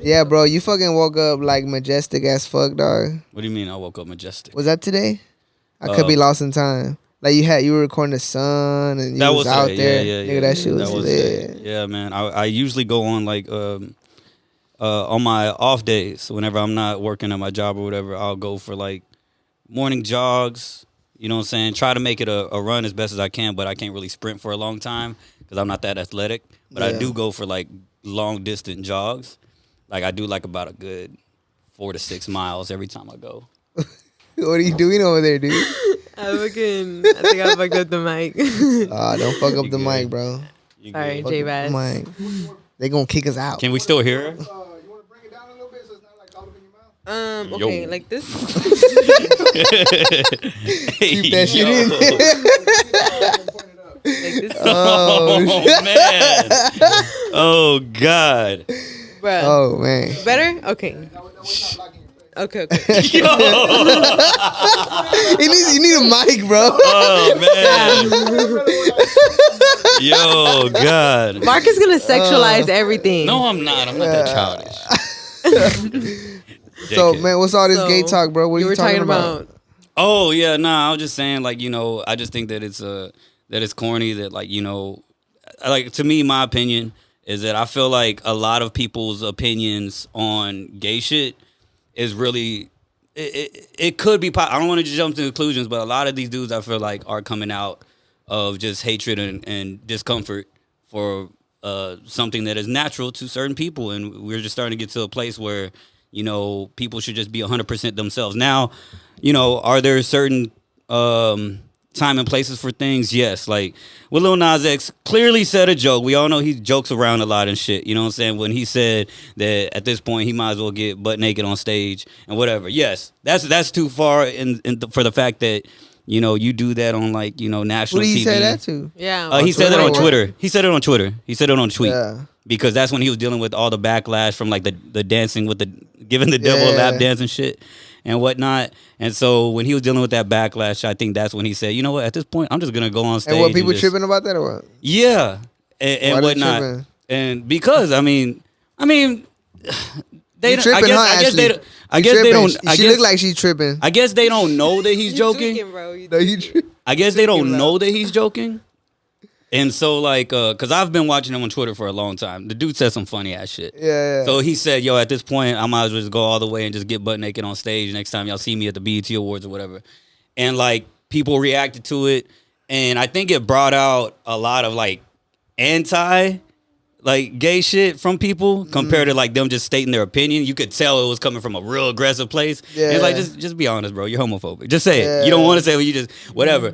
Yeah, bro, you fucking woke up like majestic as fuck, dog. What do you mean I woke up majestic? Was that today? I could be lost in time. Like you were recording the sun and you That was was out today. there. Yeah, Nigga, that shit That was was today. lit. Yeah, man. I usually go on like on my off days, whenever I'm not working at my job or whatever, I'll go for like morning jogs. You know what I'm saying? Try to make it a run as best as I can, but I can't really sprint for a long time because I'm not that athletic. But I Yeah. do go for like long distance jogs. Like I do like about a good 4 to 6 miles every time I go. What are you doing over there, dude? I think I fucked up the mic. Don't fuck up You the good. mic, bro. You Sorry, good? Fuck J up the Bass. mic. They gonna kick us out. Can we still hear her? You want to bring it down a little bit so it's not like all up in your mouth? Okay, Yo. like this. Keep that shit in. Point it up. Like this. Oh man! Oh god! Bruh. Oh man. Better? Okay. That way it's not blocking your face. Okay. You need a mic, bro. Oh man! Yo, God! Mark is gonna sexualize everything. No, I'm not. I'm not that childish. So JK. man, what's all this So, gay talk, bro? What are you you were talking about? Oh yeah, nah. I was just saying, like, I just think that it's corny. That, like, like, to me, my opinion is that I feel like a lot of people's opinions on gay shit is really it could be. I don't want to jump to conclusions, but a lot of these dudes I feel like are coming out of just hatred and discomfort for something that is natural to certain people, and we're just starting to get to a place where people should just be 100% themselves. Now, are there certain time and places for things? Yes. Like, with Lil Nas X clearly said a joke. We all know he jokes around a lot and shit. You know what I'm saying? When he said that at this point he might as well get butt naked on stage and whatever. Yes, that's too far for the fact that you do that on, like, national Who did TV. he say that to? Yeah. He said it on Twitter? Twitter. He said it on Twitter. He said it on a tweet. Yeah. Because that's when he was dealing with all the backlash from, like, the dancing with giving the devil a lap Yeah. dance and shit and whatnot. And so when he was dealing with that backlash, I think that's when he said, you know what, at this point, I'm just gonna go on stage. And what people just, tripping about that or what? Yeah, and Why they whatnot. tripping? And because I mean, they You don't. tripping, I guess huh, they Ashley? don't. I You guess they tripping. don't. I She guess, look like she's tripping. I guess they don't know that he's You joking. tweaking, bro. You No, you tripping. I guess they don't Tweaking, know bro. that he's joking. And so, like, because I've been watching him on Twitter for a long time. The dude said some funny ass shit. Yeah. So he said, yo, at this point, I might as well just go all the way and just get butt naked on stage next time y'all see me at the BET Awards or whatever. And, like, people reacted to it. And I think it brought out a lot of, like, anti, like, gay shit from people compared to, like, them just stating their opinion. You could tell it was coming from a real aggressive place. Yeah. And it's like, just be honest, bro. You're homophobic. Just say it. Yeah. You don't want to say it, you just, whatever.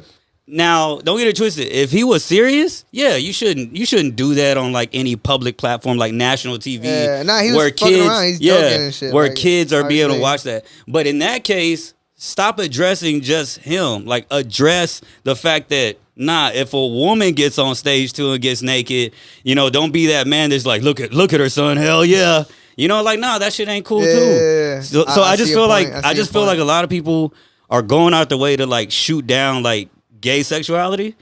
Now, don't get it twisted. If he was serious, yeah, you shouldn't do that on, like, any public platform like national TV. Yeah, nah, he was where fucking kids, around. He's joking and shit, where like, kids are being able to obviously. watch that. But in that case, stop addressing just him. Like, address the fact that, nah, if a woman gets on stage too and gets naked, don't be that man that's like, look at her, son. Hell yeah. Like, nah, that shit ain't cool Yeah. too. So I just see your feel like point. I I see just your feel like point. a lot of people are going out the way to, like, shoot down, like, gay sexuality,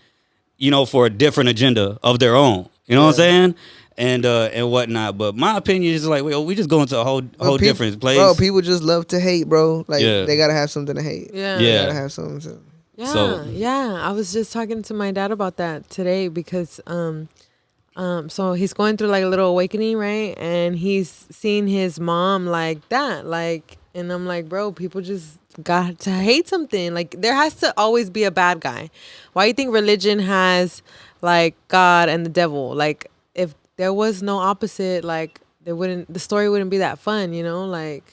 for a different agenda of their own. You know what I'm saying? And whatnot. But my opinion is, like, we just go into a whole But different place. Bro, people just love to hate, bro. Like, Yeah. they gotta have something to hate. Yeah. They Yeah. gotta have something to. Yeah, So- yeah. I was just talking to my dad about that today because so he's going through like a little awakening, right? And he's seen his mom like that. Like, and I'm like, bro, people just got to hate something. Like, there has to always be a bad guy. Why do you think religion has like God and the devil? Like, if there was no opposite, like the story wouldn't be that fun, like,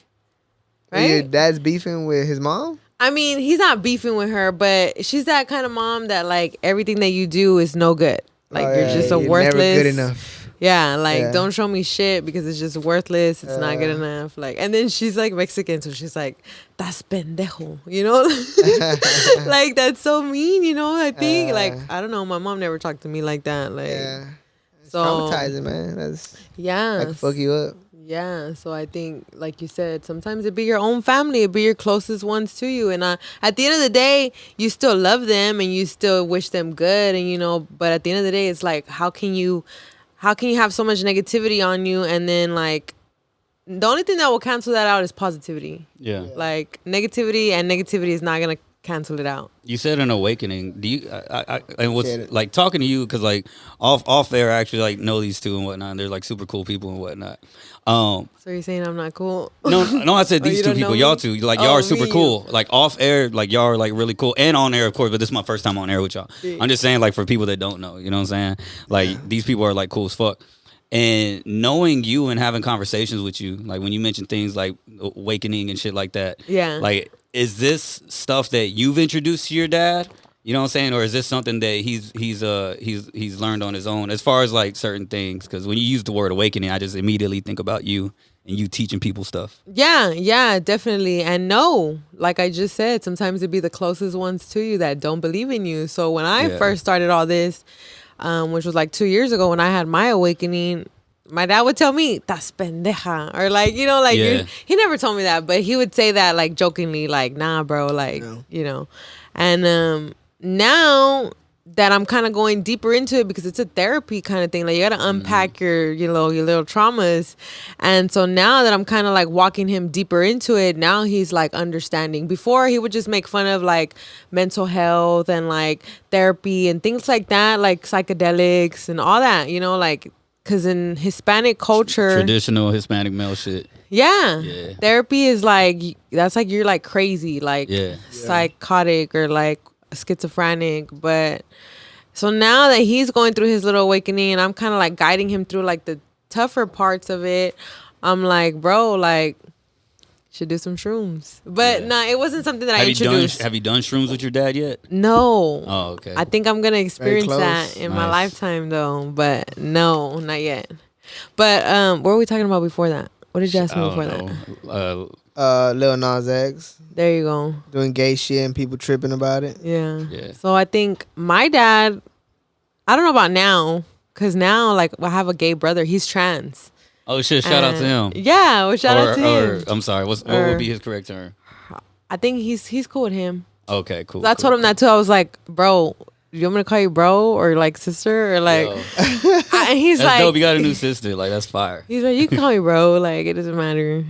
right? Your dad's beefing with his mom? I mean, he's not beefing with her, but she's that kind of mom that, like, everything that you do is no good. Like, Oh, you're yeah, just a you're worthless. never good enough. Yeah, like, Yeah. don't show me shit because it's just worthless. It's not good enough. Like, and then she's like Mexican, so she's like, "Das pendejo," like, that's so mean, I think, like, I don't know. My mom never talked to me like that. Like, Yeah. It's so traumatizing, man. That yeah, can fuck you up. yeah, so I think, like you said, sometimes it be your own family, it be your closest ones to you, and at the end of the day, you still love them and you still wish them good, and but at the end of the day, it's like, how can you have so much negativity on you, and then, like, the only thing that will cancel that out is positivity. Yeah. Like negativity, and negativity is not gonna cancel it out. You said an awakening. Do you? And what's Get it. like talking to you because like off air, I actually like know these two and whatnot. And they're like super cool people and whatnot. So you're saying I'm not cool? No, I said Oh, these you two don't know people, me? y'all two, like y'all Oh, are super me. cool. Like off air, like y'all are like really cool, and on air, of course. But this is my first time on air with y'all. Yeah. I'm just saying, like for people that don't know, you know what I'm saying? Like these people are like cool as fuck. And knowing you and having conversations with you, like when you mention things like awakening and shit like that, Yeah. like is this stuff that you've introduced to your dad? You know what I'm saying, or is this something that he's learned on his own as far as like certain things? Because when you use the word awakening, I just immediately think about you and you teaching people stuff. Yeah, definitely. And no, like I just said, sometimes it'd be the closest ones to you that don't believe in you. So when I Yeah. first started all this, which was like 2 years ago when I had my awakening, my dad would tell me, "Tas pendeja," or like, you know, like Yeah. he never told me that, but he would say that like jokingly, like, "Nah, bro," like, you know. And now that I'm kind of going deeper into it because it's a therapy kind of thing. Like you got to unpack your little traumas. And so now that I'm kind of like walking him deeper into it, now he's like understanding. Before he would just make fun of like mental health and like therapy and things like that, like psychedelics and all that, you know, like because in Hispanic culture, Traditional Hispanic male shit. yeah. Yeah. Therapy is like, that's like you're like crazy, like Yeah. psychotic or like schizophrenic. But so now that he's going through his little awakening and I'm kind of like guiding him through like the tougher parts of it, I'm like, bro, like, should do some shrooms. But Yeah. nah, it wasn't something that I Have introduced. you done shrooms with your dad yet? No. Oh, okay. I think I'm gonna experience close. that in my Nice. lifetime though. But no, not yet. But what were we talking about before that? What did you ask me I before don't that? know. Lil Nas X There you go. doing gay shit and people tripping about it. Yeah. Yeah. So I think my dad, I don't know about now, because now like I have a gay brother. He's trans. Oh shit! Shout out to him. Yeah, well, shout out to him. I'm sorry. What Or- would be his correct term? I think he's cool with him. Okay, cool. So I told him that too. I was like, bro, you want me to call you bro or like sister or like? Yo, And he's that's like, dope. You got a new sister. Like that's fire. he's like, you can call me bro. Like it doesn't matter.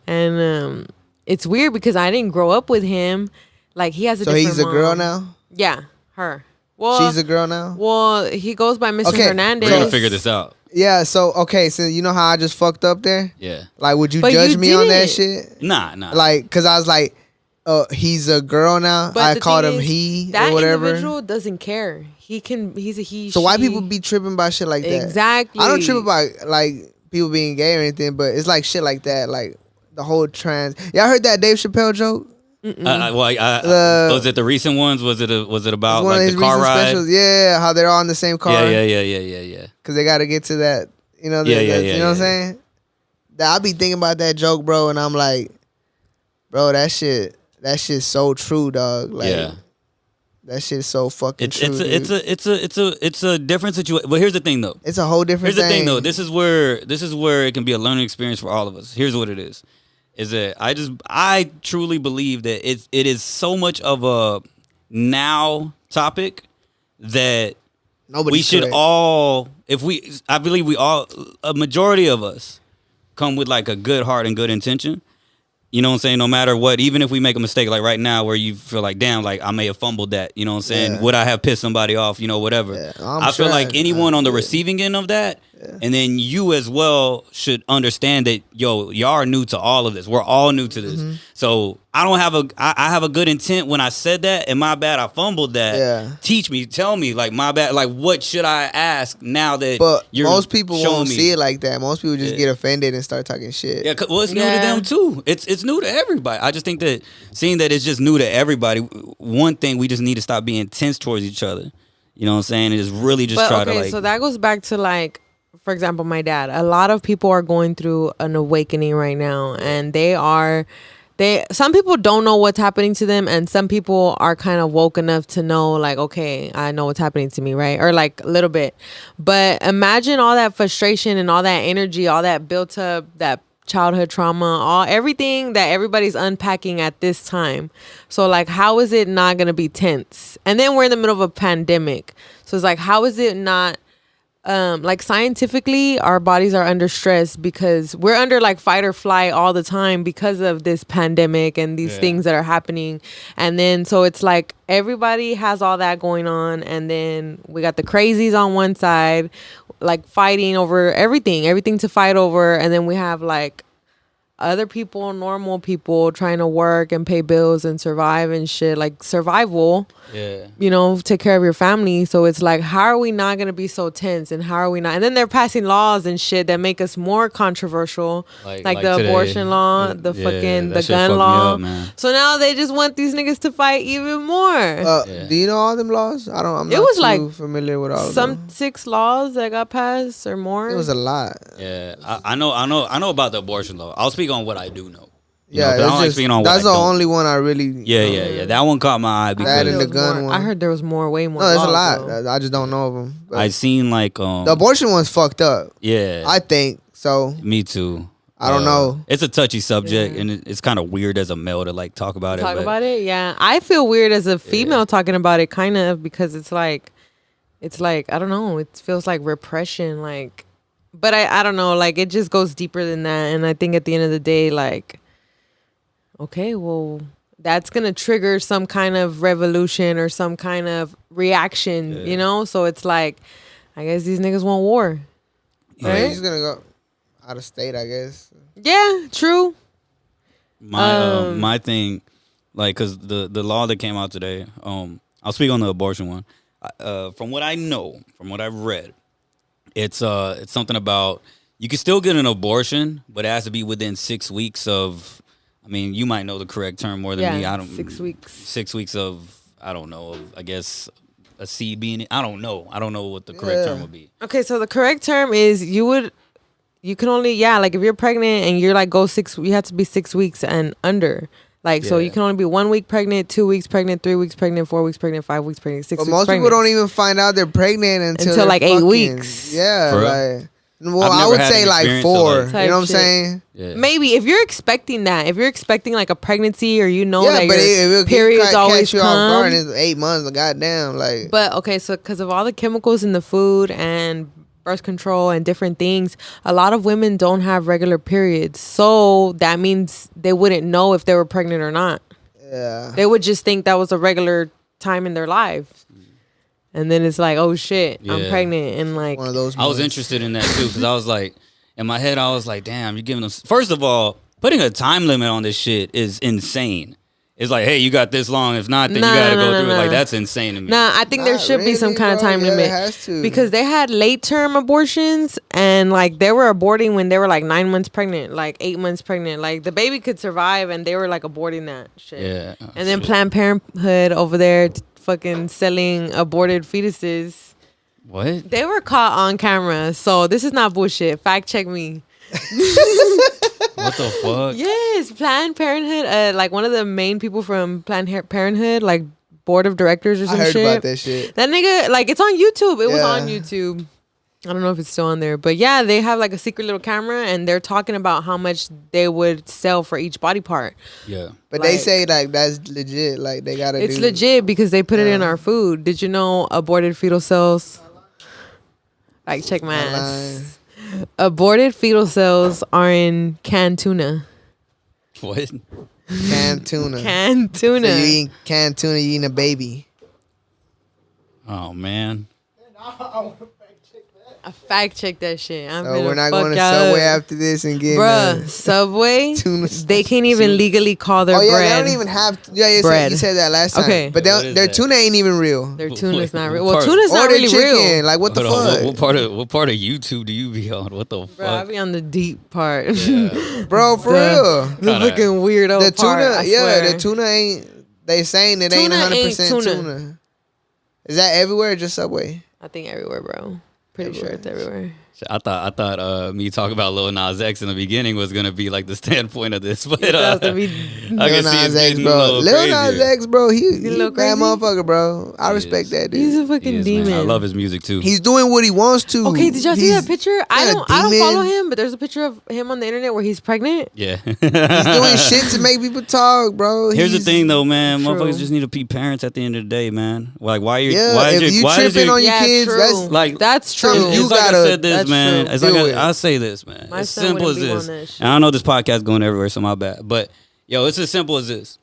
And it's weird because I didn't grow up with him. Like he has a So different he's a girl mom. now? Yeah, her. Well, She's a girl now? well, he goes by Mr. Okay, Hernandez. We're gonna figure this out. Yeah, so okay, so you know how I just fucked up there? Yeah. Like would you But judge you me on that didn't. shit? Nah. Like cuz I was like he's a girl now. But I the called thing him is, he that or whatever. individual doesn't care. He's a he. So why she. people be tripping about shit like that? Exactly. I don't trip about like people being gay or anything, but it's like shit like that, like the whole trans. Y'all heard that Dave Chappelle joke? Was it the recent ones? Was it about It's one of like his the car recent ride? specials. Yeah, how they're all in the same car. Yeah. Cause they got to get to that. You know. Yeah, You know what I'm yeah. saying? That I be thinking about that joke, bro, and I'm like, bro, that shit's so true, dog. Like, Yeah. that shit's so fucking It's true. it's a different situation. But here's the thing, though. It's a whole different Here's the thing, though. This is where it can be a learning experience for all of us. Here's what it is: that I truly believe that it is so much of a now topic that Nobody's we should correct. all, I believe we all, a majority of us, come with like a good heart and good intention. You know what I'm saying? No matter what, even if we make a mistake, like right now where you feel like, damn, like I may have fumbled that. You know what I'm saying? Yeah. Would I have pissed somebody off? You know, whatever. Yeah, I feel sure like anyone on the did. receiving end of that, and then you as well should understand that, yo, y'all are new to all of this. We're all new to this. Mm-hmm. So I don't have I have a good intent when I said that, and my bad, I fumbled that. Yeah. Teach me, tell me, like my bad, like what should I ask now that But you're most people showing won't me? see it like that. Most people just Yeah. get offended and start talking shit. Yeah, well, it's new to Yeah. them too. It's new to everybody. I just think that seeing that it's just new to everybody, one thing we just need to stop being tense towards each other. You know what I'm saying? And just really just But try okay, to like. so that goes back to like, for example, my dad. A lot of people are going through an awakening right now, and some people don't know what's happening to them, and some people are kind of woke enough to know, like, okay, I know what's happening to me, right? Or like a little bit. But imagine all that frustration and all that energy, all that built up, that childhood trauma, everything that everybody's unpacking at this time. So like, how is it not gonna be tense? And then we're in the middle of a pandemic, so it's like, how is it not like scientifically our bodies are under stress because we're under like fight or flight all the time because of this pandemic and these things that are happening. And then so it's like everybody has all that going on, and then we got the crazies on one side like fighting over everything to fight over, and then we have like other people, normal people trying to work and pay bills and survive and shit, like survival, take care of your family. So it's like, how are we not going to be so tense, and how are we not? And then they're passing laws and shit that make us more controversial, like the today, abortion law, the gun law. Up, so now they just want these niggas to fight even more. Do you know all them laws? I'm not too familiar with all of them. Some 6 laws that got passed or more. It was a lot. Yeah, I know about the abortion law. I'll speak on what I do know. That's the only one I really. Yeah. That one caught my eye because the gun one. I heard there was way more. No, there's a lot. Though. I just don't know of them. I seen like the abortion one's fucked up. Yeah, I think so. Me too. I don't know. It's a touchy subject, and it's kind of weird as a male to like talk about it. Yeah, I feel weird as a female talking about it, kind of, because it's like I don't know. It feels like repression, like. But I don't know, like, it just goes deeper than that. And I think at the end of the day, like, okay, well, that's going to trigger some kind of revolution or some kind of reaction, So it's like, I guess these niggas want war. Right? Yeah, he's going to go out of state, I guess. Yeah, true. My thing, like, because the law that came out today, I'll speak on the abortion one. From what I know, from what I've read, it's something about you can still get an abortion, but it has to be within 6 weeks of. I mean, you might know the correct term more than me. 6 weeks. 6 weeks of I don't know. I guess a seed being. I don't know. I don't know what the correct term would be. Okay, so the correct term is you can only like if you're pregnant and you're like you have to be 6 weeks and under. Like, so you can only be 1 week pregnant, 2 weeks pregnant, 3 weeks pregnant, 4 weeks pregnant, 5 weeks pregnant, 6 weeks pregnant. But most people don't even find out they're pregnant until like 8 weeks. Yeah, like. Well, I would say like 4. You know what I'm saying? Yeah. Maybe if you're expecting that, if you're expecting like a pregnancy or that your periods always come. Off guard, it's 8 months, goddamn, like. But okay, so because of all the chemicals in the food and birth control and different things, a lot of women don't have regular periods. So that means they wouldn't know if they were pregnant or not. Yeah. They would just think that was a regular time in their life. And then it's like, oh shit, I'm pregnant, and like one of those. I was interested in that too because I was like, in my head, I was like, damn, you're giving them. First of all, putting a time limit on this shit is insane. It's like, hey, you got this long. If not, then you gotta go through it. Like, that's insane to me. Nah, I think there should be some kind of time limit. It has to. Because they had late term abortions, and like they were aborting when they were like 9 months pregnant, like 8 months pregnant. Like the baby could survive, and they were like aborting that shit. Yeah. And then Planned Parenthood over there fucking selling aborted fetuses. What? They were caught on camera, so this is not bullshit. Fact check me. What the fuck? Yes, Planned Parenthood. Like one of the main people from Planned Parenthood, like board of directors or some shit. I heard about that shit. That nigga, like, it's on YouTube. It was on YouTube. I don't know if it's still on there, but yeah, they have like a secret little camera, and they're talking about how much they would sell for each body part. Yeah, but they say like that's legit. Like they gotta. It's legit because they put it in our food. Did you know aborted fetal cells? Like, check my ass. Aborted fetal cells are in canned tuna. What? Canned tuna. Canned tuna. So you eat canned tuna, you eating a baby. Oh man. I fact check that shit. We're not going to Subway after this and get Subway. They can't even legally call their bread. They don't even have. You said that last time. Okay, but their tuna ain't even real. Their tuna's not real. Well, tuna's not really real. Like what the fuck? What part of YouTube do you be on? What the fuck? Bro, I be on the deep part. Yeah. Bro, for real. The fucking weirdo the tuna, part. the tuna ain't. They saying it ain't 100% tuna. Is that everywhere or just Subway? I think everywhere, bro. Pretty sure it's everywhere. I thought me talking about Lil Nas X in the beginning was gonna be like the standpoint of this, but It has to be- I can Lil see Nas it X, getting a bro. little Lil Nas crazier. X, bro. He a little bad crazy? motherfucker, bro. I respect that dude. He's a He fucking is, demon. man. I love his music too. He's doing what he wants to. Okay, did y'all see He's that picture? I not a don't demon. follow him, but there's a picture of him on the internet where he's pregnant. Yeah. He's doing shit to make people talk, bro. Here's the He's- thing, though, man. True. Motherfuckers just need to be parents at the end of the day, man. Like, why you? Yeah, why is if your, you why is tripping your, on your Yeah, kids, true. that's like That's true. something you it's like I gotta- said this, that's man. true. It's like deal with. I say this, man. My As son simple as wouldn't be on this. that shit. And I know this podcast going everywhere, so my bad. But yo, it's as simple as this.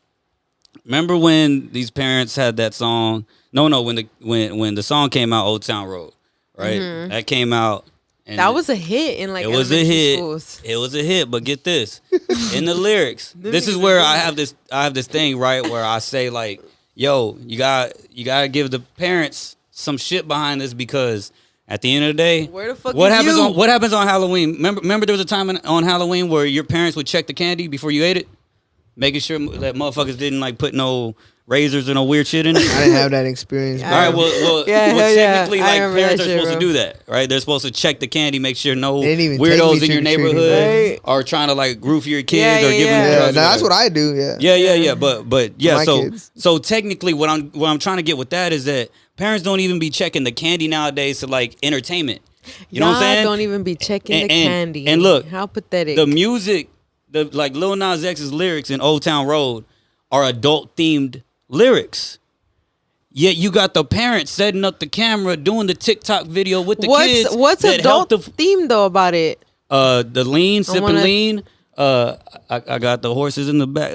Remember when these parents had that song? No, when the song came out, Old Town Road, right? That came out. And That was a hit in like it was a elementary hit. schools. It was a hit, but get this. In the lyrics, this is where I have this thing, right, where I say like, yo, you gotta give the parents some shit behind this, because at the end of the day, Where the fuck what is happens you? what happens on Halloween? Remember there was a time on Halloween where your parents would check the candy before you ate it, making sure that motherfuckers didn't like put no razors or no weird shit in it. I didn't have that experience. Yeah. Bro. All right, well, Yeah, hell yeah. technically, I like remember parents that are shit, supposed to bro. do that, right? They're supposed to check the candy, make sure no They didn't even take weirdos me in your trick-or-treating, neighborhood right? are trying to like roof your kids Yeah, or yeah, give them yeah. Yeah, drugs. or that's whatever. what I do. Yeah. Yeah. But yeah, My so kids. so technically, what I'm trying to get with that is that parents don't even be checking the candy nowadays to like entertainment. You know what I'm saying? Don't even be checking the candy. And look, how pathetic. the music, like Lil Nas X's lyrics in Old Town Road are adult themed lyrics. Yet you got the parents setting up the camera, doing the TikTok video with the kids. What's that adult help the theme though about it? the lean, sipping wanna- lean. I got the horses in the back.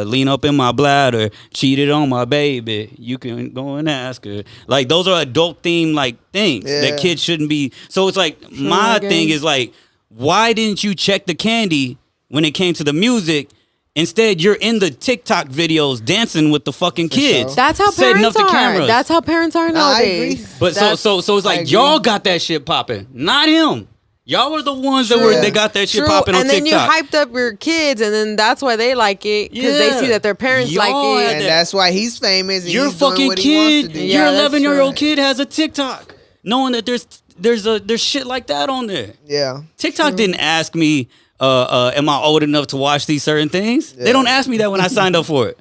Lean up in my bladder. Cheated on my baby. You can go and ask her. Like those are adult themed like things Yeah. that kids shouldn't be. So it's like my I guess. thing is like, why didn't you check the candy when it came to the music? Instead, you're in the TikTok videos dancing with the fucking kids. sure. That's how setting parents up the are. cameras. That's how parents are I nowadays. agree. But That's- so it's I like agree. y'all got that shit popping, not him. Y'all were the ones that True. they got that shit True, popping on and then TikTok. you hyped up your kids, and then that's why they like it because Yeah. they see that their parents Y'all like had it. And that's why he's famous. And Your he's doing fucking what he wants kid, to do. Yeah, your that's 11-year-old true. kid has a TikTok, knowing that there's shit like that on there. Yeah. TikTok didn't ask me, am I old enough to watch these certain things? They Yeah. don't ask me that when I signed up for it.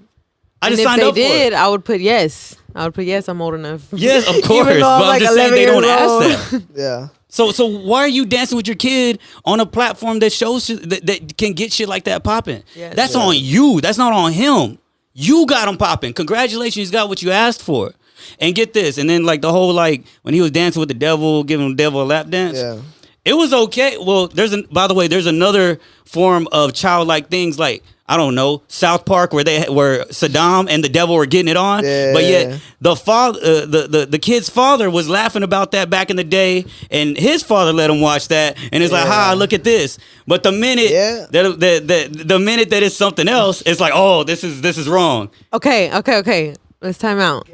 I And just if signed they up did, for it. I would put yes. I would put yes. I'm old enough. Yes, of Even course, though but I'm I'm like just saying 11 they don't years old. ask that. Yeah. So why are you dancing with your kid on a platform that shows shit, that can get shit like that popping? Yes. That's Yeah. on you. That's not on him. You got him popping. Congratulations, you got what you asked for. And get this, and then like the whole like when he was dancing with the devil, giving the devil a lap dance. Yeah. It was okay. Well, by the way, there's another form of childlike things like, I don't know, South Park where Saddam and the devil were getting it on. Yeah. But yet the father, the kid's father was laughing about that back in the day, and his father let him watch that, and it's like, Yeah. look at this. But the minute Yeah. the minute that it's something else, it's like, oh, this is wrong. Okay. Let's time out.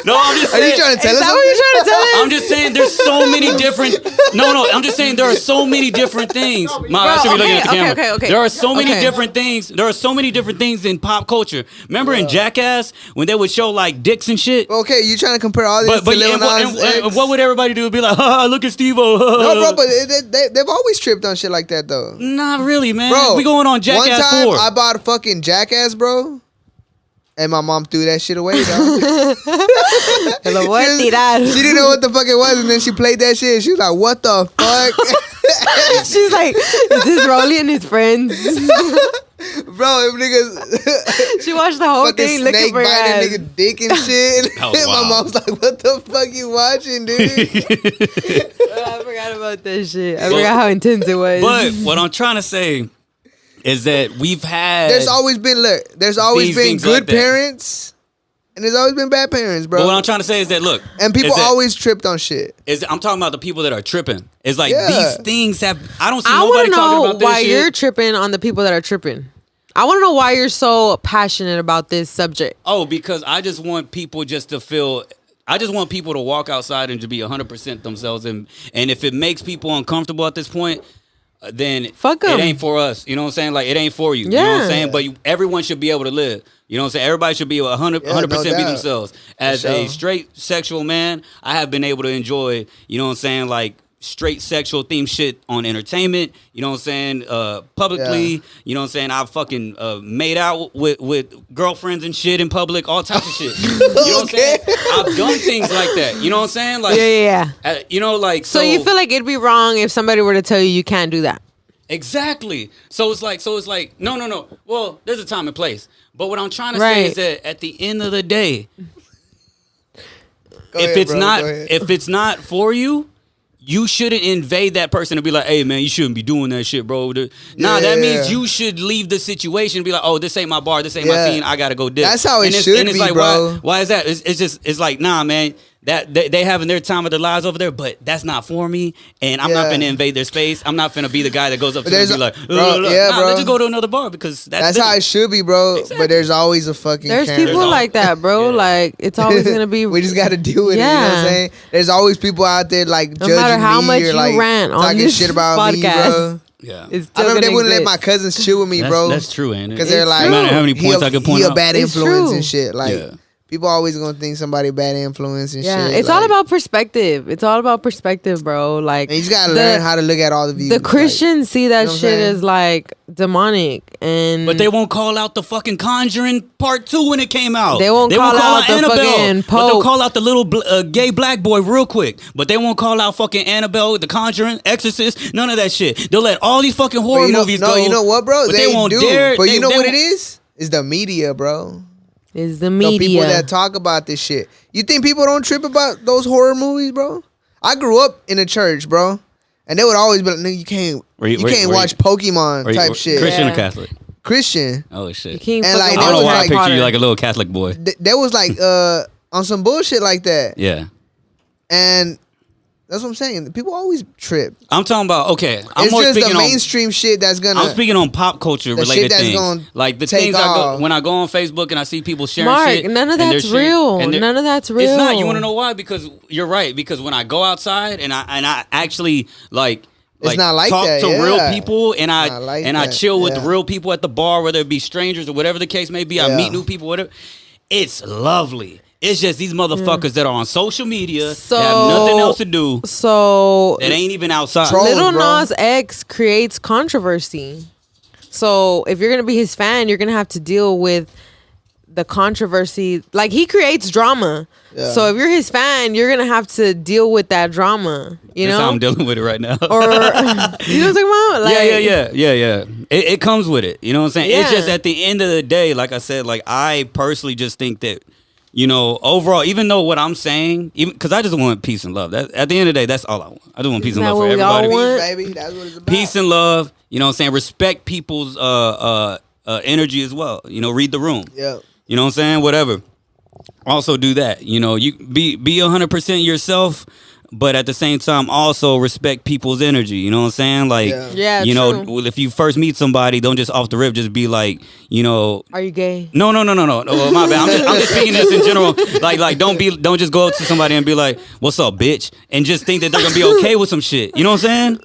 No, I'm just Are saying. you trying to tell Is us that what you're trying to tell us? I'm just saying there's so many different. No. I'm just saying there are so many different things. I should be looking at the camera. okay. There are so many Okay. different things. There are so many different things in pop culture. Remember in Jackass when they would show like dicks and shit. Okay, you trying to compare all this But to Lil Nas X? what would everybody do? Be like, look at Steve-O. No, bro, but they've always tripped on shit like that, though. Not really, man. Bro, We going on Jackass one time 4. I bought a fucking Jackass, bro, and my mom threw that shit away, dog. Te lo voy a tirar. She didn't know what the fuck it was, and then she played that shit. She was like, "What the fuck?" She's like, is this Rolly and his friends? Bro, if niggas She watched the whole fucking thing looking snake for your biting ass. nigga dick and shit. That was My wild. mom's like, "What the fuck you watching, dude?" I forgot about that shit. I forgot how intense it was. But what I'm trying to say is that we've had. There's always been there's always These been things good like that. parents, and there's always been bad parents, bro. But what I'm trying to say is that look, And people is that- always tripped on shit. I'm talking about the people that are tripping. It's like Yeah. these things have. I don't see I want nobody to talking know about this why shit. you're tripping on the people that are tripping. I want to know why you're so passionate about this subject. Oh, because I just want people just to feel. I just want people to walk outside and to be 100% themselves, and if it makes people uncomfortable at this point, then Fuck it 'em. ain't for us. You know what I'm saying? Like it ain't for you. You know what I'm Yeah. saying? But everyone should be able to live. You know what I'm saying? Everybody should be 100% Yeah, no be doubt. themselves. As a sure. straight sexual man, I have been able to enjoy, you know what I'm saying, like straight sexual themed shit on entertainment, you know what I'm saying, publicly, Yeah. you know what I'm saying, I've fucking made out with girlfriends and shit in public, all types of shit. You know what I'm saying? I've done things like that, you know what I'm saying? Like, Yeah. you know, like, So you feel like it'd be wrong if somebody were to tell you can't do that? exactly. So it's like, no. Well, there's a time and place. But what I'm trying to say Right. is that at the end of the day, Go if ahead, it's bro. not Go ahead. if it's not for you, you shouldn't invade that person and be like, hey man, you shouldn't be doing that shit, bro. Nah, that means Yeah. you should leave the situation and be like, oh, this ain't my bar, this ain't my Yeah. scene, I gotta go dip. That's how it And should and it's be, like, bro. Why is that? It's like, nah, man. That they having their time of their lives over there, but that's not for me, and I'm not Yeah. finna invade their space. I'm not finna be the guy that goes up to them and there's be like, a- bro, yeah, nah, bro. let's just go to another bar because That's them. how it should be, bro. Exactly. But there's always a fucking There's camera. people like that, bro. Yeah. Like it's always gonna be. We just got to deal with it. You know what I'm Yeah. saying? There's always people out there like No judging matter how me much or you like rant on talking this shit about me, podcast. bro. Yeah, It's I still remember they gonna wouldn't let my exist. cousins chill with me, bro. That's true, ain't it? Because they're It's like, true. No matter how many points I could point he a out. bad It's influence true. and shit. Like Yeah. people always gonna think somebody bad influence and Yeah, shit. it's like, all about perspective. It's all about perspective, bro. Like And you just gotta the- learn how to look at all the views. The Christians see that you know what I'm shit saying? as like demonic, and But they won't call out the fucking Conjuring Part 2 when it came out. They won't call out the fucking But they'll Pope. call out the little gay black boy real quick. But they won't call out fucking Annabelle, the Conjuring, Exorcist, none of that shit. They'll let all these fucking But horror you know, movies no, go. you know what, bro? But they won't do. dare. But you know they what it won't- is? It's the media, bro. is the The media. people that talk about this shit. You think people don't trip about those horror movies, bro? I grew up in a church, bro, and they would always be like, "No, you can't, Were you- you were- can't were you- watch Pokemon Or- type or shit." Christian Yeah. or Catholic? Christian. Oh You shit. can't And, like, fucking I they don't know was why I like- picture you like a little Catholic boy. That was like on some bullshit like that, Yeah. and that's what I'm saying. People always trip. I'm talking about, okay. I'm It's more just speaking the on. mainstream shit that's gonna. I'm speaking on pop culture the related shit that's things, gonna like the take things off. when I go on Facebook and I see people sharing Mark, shit. none of and they're that's sharing- real. and they're- None of that's It's not. You real. want to know why? Because you're right. Because when I go outside and I actually like. It's not like talk that, to yeah. real people and Not like I that, chill with yeah. real people at the bar, whether it be strangers or whatever the case may be. I Yeah. meet new people, whatever. It's lovely. It's just these motherfuckers that are on social media that have nothing else to do So that ain't even outside. Trolls, Little bro. Nas X creates controversy. So if you're gonna be his fan, you're gonna have to deal with the controversy. Like he creates drama. Yeah. So if you're his fan, you're gonna have to deal with that drama. You That's how know? I'm dealing with it right now. Or you know what I'm talking about? Like, yeah. It comes with it. You know what I'm saying? It's Yeah. just at the end of the day, like I said, like I personally just think that, you know, overall, even though what I'm saying, even because I just want peace and love. That at the end of the day, that's all I want. I just want peace Isn't and that love for what we all everybody. want? Peace, baby. That's what it's about. Peace and love. You know what I'm saying? Respect people's energy as well. You know, read the room. Yeah. You know what I'm saying? Whatever. Also do that. You know, you be 100% yourself, but at the same time also respect people's energy. You know what I'm saying? Like, Yeah. Yeah, you know, true. if you first meet somebody, don't just off the rip just be like, you know, Are you gay? no. Well, my bad. I'm just speaking this in general. Like don't just go up to somebody and be like, "What's up, bitch?" and just think that they're gonna be okay with some shit. You know what I'm saying?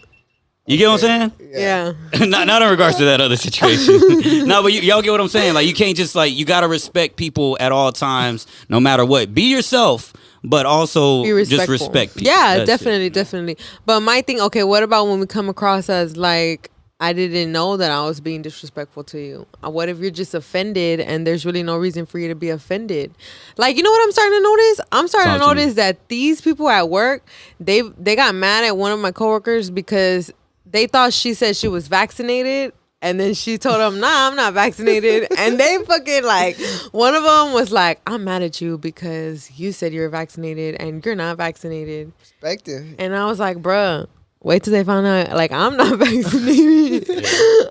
You get what I'm saying? Yeah. not in regards to that other situation. No, but y'all get what I'm saying. Like you can't just like you gotta respect people at all times, no matter what. Be yourself, but also Be just respectful. respect people. Yeah, That's it. definitely. But my thing, okay, what about when we come across as like I didn't know that I was being disrespectful to you? What if you're just offended and there's really no reason for you to be offended? Like, you know what I'm starting to notice? I'm starting to Talk to me. notice that these people at work, they got mad at one of my coworkers because they thought she said she was vaccinated. And then she told them, nah, I'm not vaccinated. And they fucking like, one of them was like, I'm mad at you because you said you're vaccinated and you're not vaccinated. Perspective. And I was like, bruh, wait till they find out like I'm not vaccinated.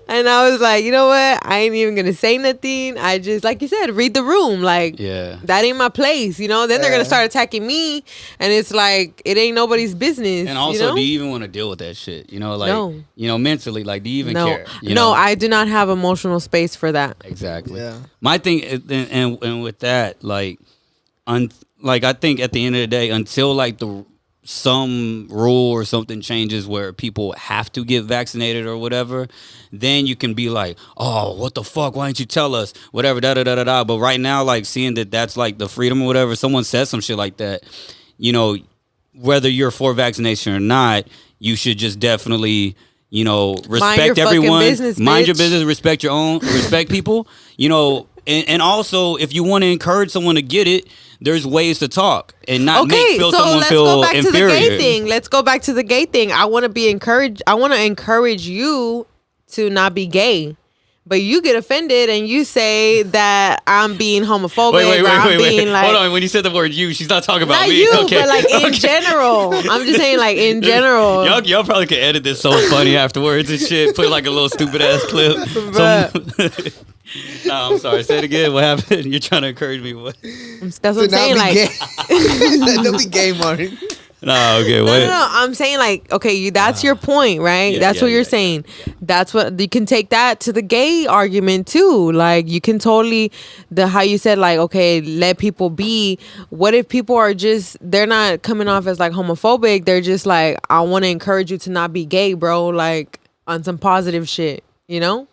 And I was like, you know what? I ain't even gonna say nothing. I just, like you said, read the room. Like, Yeah. that ain't my place, you know? Then they're Yeah. gonna start attacking me, and it's like it ain't nobody's business. And also, you know? do you even want to deal with that shit? You know, like No. you know, mentally, like, do you even no, care? You no, know? I do not have emotional space for that. Exactly. Yeah. My thing, and with that, like, like I think at the end of the day, until like some rule or something changes where people have to get vaccinated or whatever, then you can be like, oh, what the fuck? Why didn't you tell us? Whatever, da da da da da. But right now, like seeing that that's like the freedom or whatever, someone says some shit like that, you know, whether you're for vaccination or not, you should just definitely, you know, respect everyone. Business, mind your bitch. business, respect your own, respect people, you know, and also if you want to encourage someone to get it, there's ways to talk and not make someone feel go back inferior. to the gay thing. Let's go back to the gay thing. I want to be encouraged. I want to encourage you to not be gay. But you get offended and you say that I'm being homophobic. Wait. Like, hold on. When you said the word "you," she's not talking about not me. you, Okay. but like in general. I'm just saying, like in general. Y'all probably could edit this so funny afterwards and shit. Put like a little stupid ass clip. No, I'm sorry. Say it again. What happened? You're trying to encourage me. What? That's what I'm saying. Like, don't be gay, Martin. No, okay. What? No. I'm saying like, okay, that's your point, right? That's what you're saying. That's what you can take that to the gay argument too. Like you can totally how you said like, okay, let people be. What if people are just they're not coming off as like homophobic? They're just like, I want to encourage you to not be gay, bro. Like on some positive shit, you know?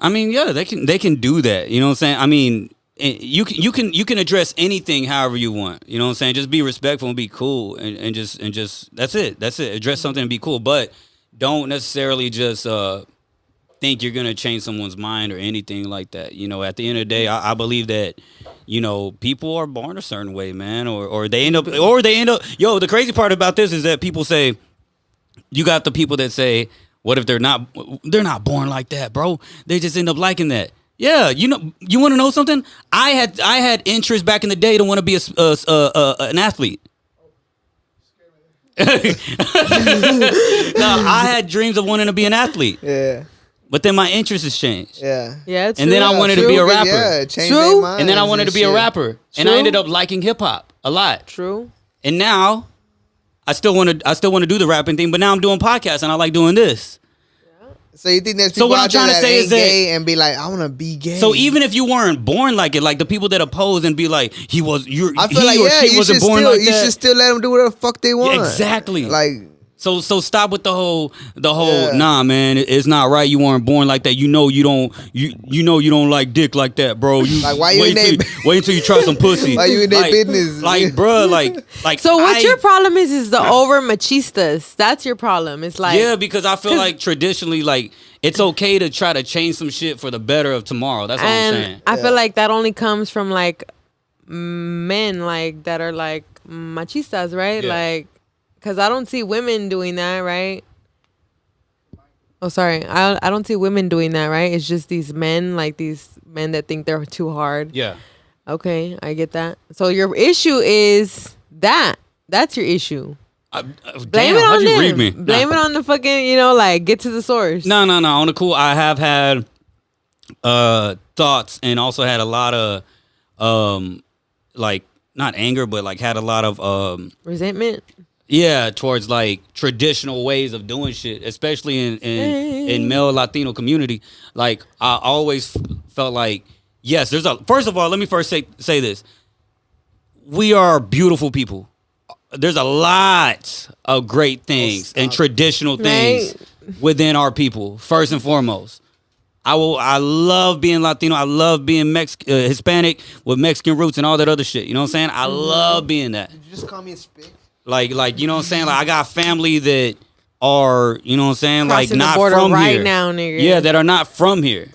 I mean, yeah, they can do that. You know what I'm saying? I mean, you can address anything however you want. You know what I'm saying? Just be respectful and be cool and just that's it. Address something and be cool, but don't necessarily just think you're gonna change someone's mind or anything like that. You know, at the end of the day, I believe that, you know, people are born a certain way, man, or they end up. Yo, the crazy part about this is that people say, you got the people that say, what if they're not born like that, bro? They just end up liking that. Yeah, you know, you want to know something? I had interest back in the day to want to be an athlete. No, I had dreams of wanting to be an athlete. Yeah. But then my interest has changed. Yeah. Yeah, And then I wanted to be a rapper. Yeah, change True. their minds And then I wanted to be a shit. rapper. And I ended up liking hip hop a lot. True. And now I still want to do the rapping thing, but now I'm doing podcasts and I like doing this. So you think there's So people what I'm out there trying to that say ain't is that- gay and be like, I want to be gay. So even if you weren't born like it, like the people that oppose and be like, I feel like, he or yeah, she you wasn't should born still, like you that. should still let them do whatever the fuck they want. Exactly. Like, So stop with the whole Yeah. nah, man, it's not right. You weren't born like that. You know you don't like dick like that, bro. You Like, why you in they- wait until you try some pussy. Why you in their Like- business? Like, bro, like. So what your problem is the over machistas. That's your problem. It's like Yeah, because I feel like traditionally, like, it's okay to try to change some shit for the better of tomorrow. That's all I'm saying. and I feel like that only comes from like men like that are like machistas, right? Yeah. Like, because I don't see women doing that, right? Oh, sorry, I don't see women doing that, right? It's just these men, like these men that think they're too hard. Yeah. Okay, I get that. So your issue is that. That's your issue. Blame Damn, it on how'd you them. read me? Blame Nah. it on the fucking, you know, like get to the source. No. On the cool, I have had thoughts and also had a lot of like not anger, but like had a lot of Resentment. yeah, towards like traditional ways of doing shit, especially in male Latino community. Like I always felt like, yes, first of all, let me first say this. We are beautiful people. There's a lot of great things and traditional things within our people, first and foremost. I love being Latino. I love being Hispanic with Mexican roots and all that other shit. You know what I'm saying? I love being that. did you just call me a spick? Like, you know what I'm saying? Like, I got family that are, you know what I'm saying? Crossing like, the not border from right here. now, nigga. Yeah, that are not from here.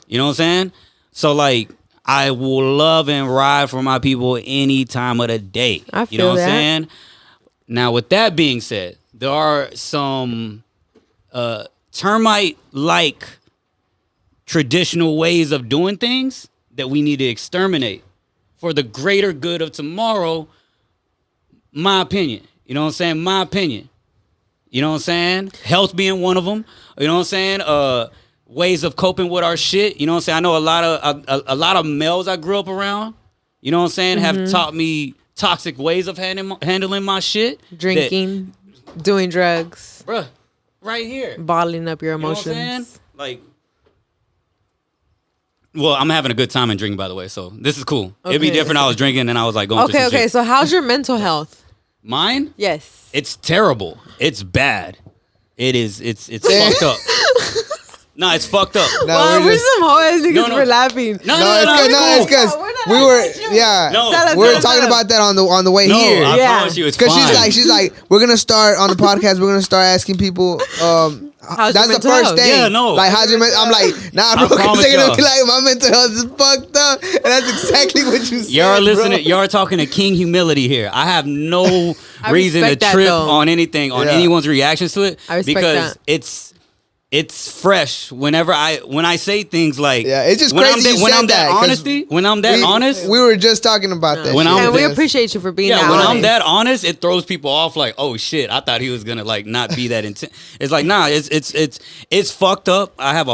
You know what I'm saying? So, like, I will love and ride for my people any time of the day. I You know feel what that. I'm saying? Now, with that being said, there are some termite-like traditional ways of doing things that we need to exterminate for the greater good of tomorrow. My opinion. You know what I'm saying? My opinion. You know what I'm saying? Health being one of them. You know what I'm saying? Ways of coping with our shit. You know what I'm saying? I know a lot of males I grew up around, you know what I'm saying, have taught me toxic ways of handling my shit. Drinking, doing drugs, Bruh, right here. bottling up your You know what I'm emotions. saying? Like, well, I'm having a good time and drinking, by the way, so this is cool. It'd be Okay. different if I was drinking and I was like going through some Okay. shit. So how's your mental health? Mine? Yes. It's terrible. It's bad. It is. It's fucked up. No, it's fucked up. No, Well, we're some whole niggas for laughing. It's because we were we were talking about that on the way here. I promise you, it's fine. Because she's like, we're gonna start on the podcast. We're gonna start asking people. How's that's your the mental first health? thing. Yeah, no. Like, how's your mental? I'm like, nah, bro. Because they're gonna be like, my mental health is fucked up, and that's exactly what you said. Y'all listening. Bro. Y'all talking to King Humility here. I have no reason to respect that, trip though. on anything, on anyone's reactions to it, I respect because that. it's fresh. When I say things like, it's just when crazy. when I'm that honest. We were just talking about that. And we appreciate you for being that when honest. I'm that honest, it throws people off. Like, oh shit, I thought he was gonna like not be that intense. It's like, nah, it's fucked up. I have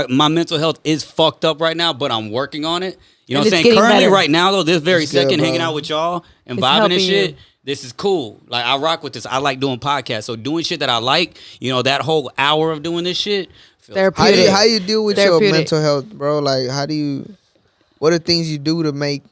my mental health is fucked up right now, but I'm working on it. You know what I'm saying? Currently, right now though, this very second, hanging out with y'all and vibing and shit. This is cool. Like, I rock with this. I like doing podcasts. So doing shit that I like, that whole hour of doing this shit. Therapeutic. How you deal with your mental health, bro? Like, what are things you do to make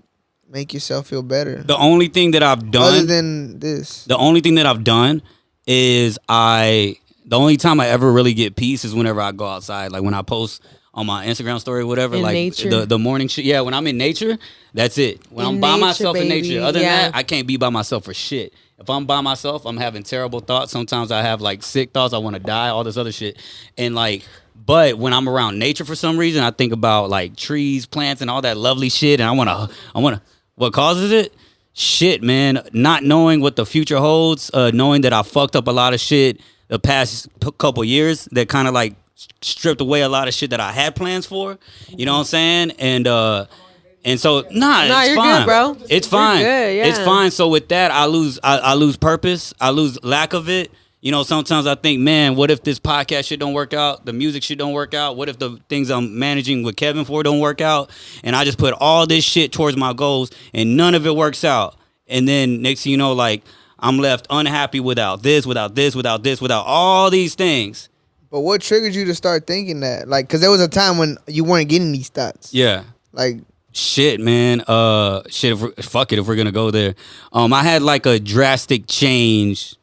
yourself feel better? The only thing that I've done, other than this, the only thing that I've done is the only time I ever really get peace is whenever I go outside. Like when I post on my Instagram story or whatever, in like nature. the morning shit. Yeah, when I'm in nature, that's it. When I'm by myself in nature. Other than that, I can't be by myself for shit. If I'm by myself, I'm having terrible thoughts. Sometimes I have like sick thoughts. I want to die, all this other shit. And like, but when I'm around nature for some reason, I think about like trees, plants, and all that lovely shit. And I wanna. What causes it? Shit, man. Not knowing what the future holds, knowing that I fucked up a lot of shit the past couple years that kind of like stripped away a lot of shit that I had plans for. You know what I'm saying? And so it's you're fine, good, bro. It's fine. Good, yeah. It's fine. So with that, I lose purpose. I lose lack of it. Sometimes I think, man, what if this podcast shit don't work out? The music shit don't work out? What if the things I'm managing with Kevin for don't work out? And I just put all this shit towards my goals and none of it works out. And then next thing you know, like, I'm left unhappy without this, without all these things. But what triggered you to start thinking that? Like, because there was a time when you weren't getting these thoughts. Yeah. Like, shit, man. Fuck it if we're gonna go there. I had like a drastic change.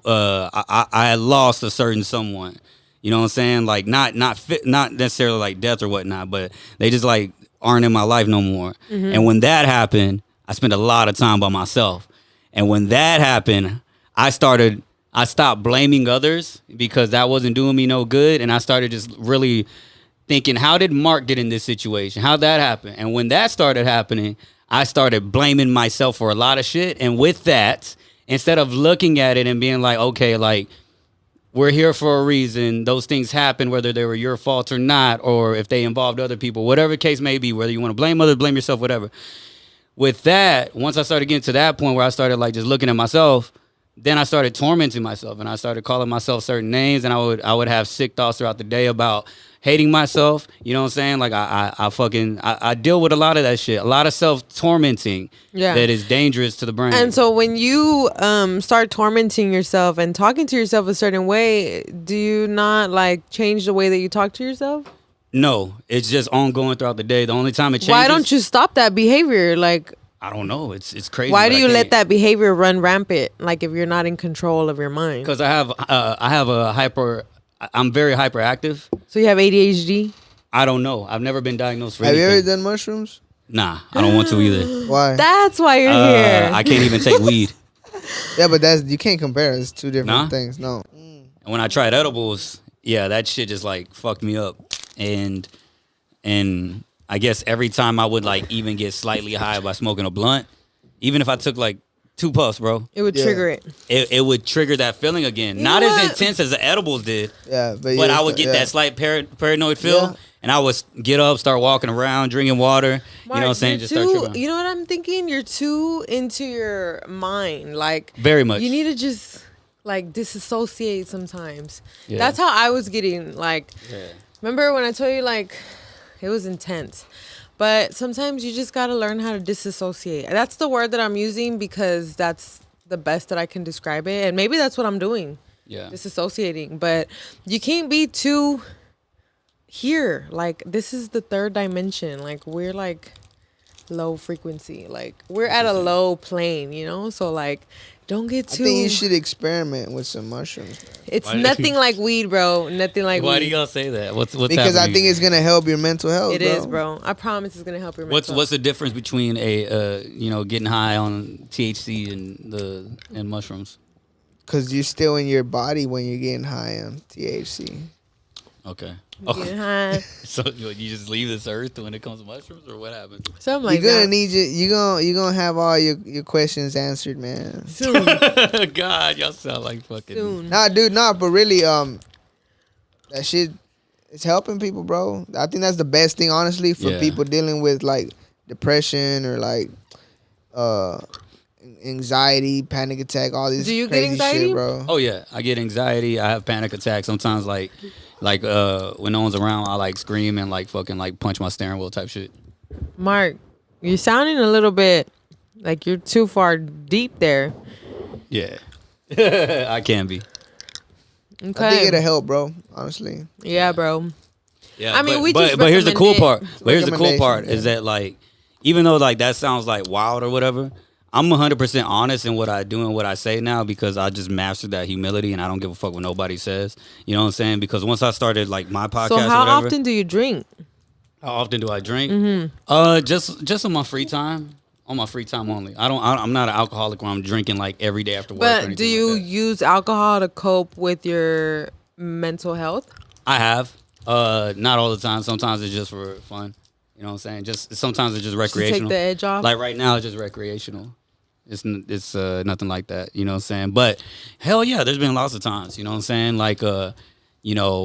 I had lost a certain someone. You know what I'm saying? Like not necessarily like death or whatnot, but they just like aren't in my life no more. Mm-hmm. And when that happened, I spent a lot of time by myself. And when that happened, I stopped blaming others because that wasn't doing me no good. And I started just really thinking, how did Mark get in this situation? How'd that happen? And when that started happening, I started blaming myself for a lot of shit. And with that, instead of looking at it and being like, okay, like, we're here for a reason. Those things happen, whether they were your fault or not, or if they involved other people, whatever the case may be, whether you want to blame others, blame yourself, whatever. With that, once I started getting to that point where I started like just looking at myself, then I started tormenting myself and I started calling myself certain names, and I would have sick thoughts throughout the day about hating myself. You know what I'm saying? Like I deal with a lot of that shit, a lot of self-tormenting that is dangerous to the brain. And so when you start tormenting yourself and talking to yourself a certain way, do you not like change the way that you talk to yourself? No, it's just ongoing throughout the day. The only time it changes. Why don't you stop that behavior? Like, I don't know. It's crazy. Why do you let that behavior run rampant? Like if you're not in control of your mind? Because I have I'm very hyperactive. So you have ADHD? I don't know. I've never been diagnosed for anything. Have you ever done mushrooms? Nah, I don't want to either. Why? That's why you're here. I can't even take weed. Yeah, but you can't compare. It's two different things. No. And when I tried edibles, yeah, that shit just like fucked me up. And I guess every time I would like even get slightly high by smoking a blunt, even if I took like 2 puffs, bro, it would trigger it. It would trigger that feeling again. Not as intense as the edibles did. Yeah, but I would get that slight paranoid feel, and I would get up, start walking around, drinking water. Mark, you know what I'm saying? Just start tripping. You know what I'm thinking? You're too into your mind. Like very much. You need to just like disassociate sometimes. Yeah. That's how I was getting. Like, remember when I told you like it was intense. But sometimes you just got to learn how to disassociate. That's the word that I'm using because that's the best that I can describe it. And maybe that's what I'm doing. Yeah. Disassociating. But you can't be too here. Like, this is the 3rd dimension. Like, we're like low frequency. Like, we're at a low plane, you know? So, like, Don't get I too. think you should experiment with some mushrooms, man. It's Why- nothing like weed, bro. Nothing like Why weed. do y'all say that? What's Because I happening? think it's gonna help your mental health. It is, bro. I promise it's gonna help your mental. What's the difference between getting high on THC and mushrooms? Because you're still in your body when you're getting high on THC. Okay. Getting high. So you just leave this earth when it comes to mushrooms, or what happens? Something like You're gonna that. need you're gonna have all your questions answered, man. Soon. God, y'all sound like fucking. Soon. Nah, dude, but really, that shit is helping people, bro. I think that's the best thing, honestly, for Yeah. people dealing with like depression or like anxiety, panic attack, all this Do you get crazy anxiety? shit, bro. Oh yeah, I get anxiety. I have panic attacks sometimes. Like when no one's around, I like scream and like fucking like punch my steering wheel type shit. Mark, you're sounding a little bit like you're too far deep there. Yeah, I can be. Okay. I think it'll help, bro. Honestly, Yeah, bro. Yeah, I mean, we but just here's the cool recommend part. But here's the cool part Recommendation, is that like, even though like that sounds like wild or whatever, I'm 100% honest in what I do and what I say now because I just mastered that humility and I don't give a fuck what nobody says. You know what I'm saying? Because once I started like my podcast, So or how whatever, often do you drink? how often do I drink? Mm-hmm. Just on my free time. On my free time only. I'm not an alcoholic where I'm drinking like every day after work. or But anything do you like that. use alcohol to cope with your mental health? I have. Not all the time. Sometimes it's just for fun. You know what I'm saying? Just sometimes it's just To recreational. take the edge off? Like right now, it's just recreational. It's nothing like that. You know what I'm saying? But hell yeah, there's been lots of times. You know what I'm saying? Like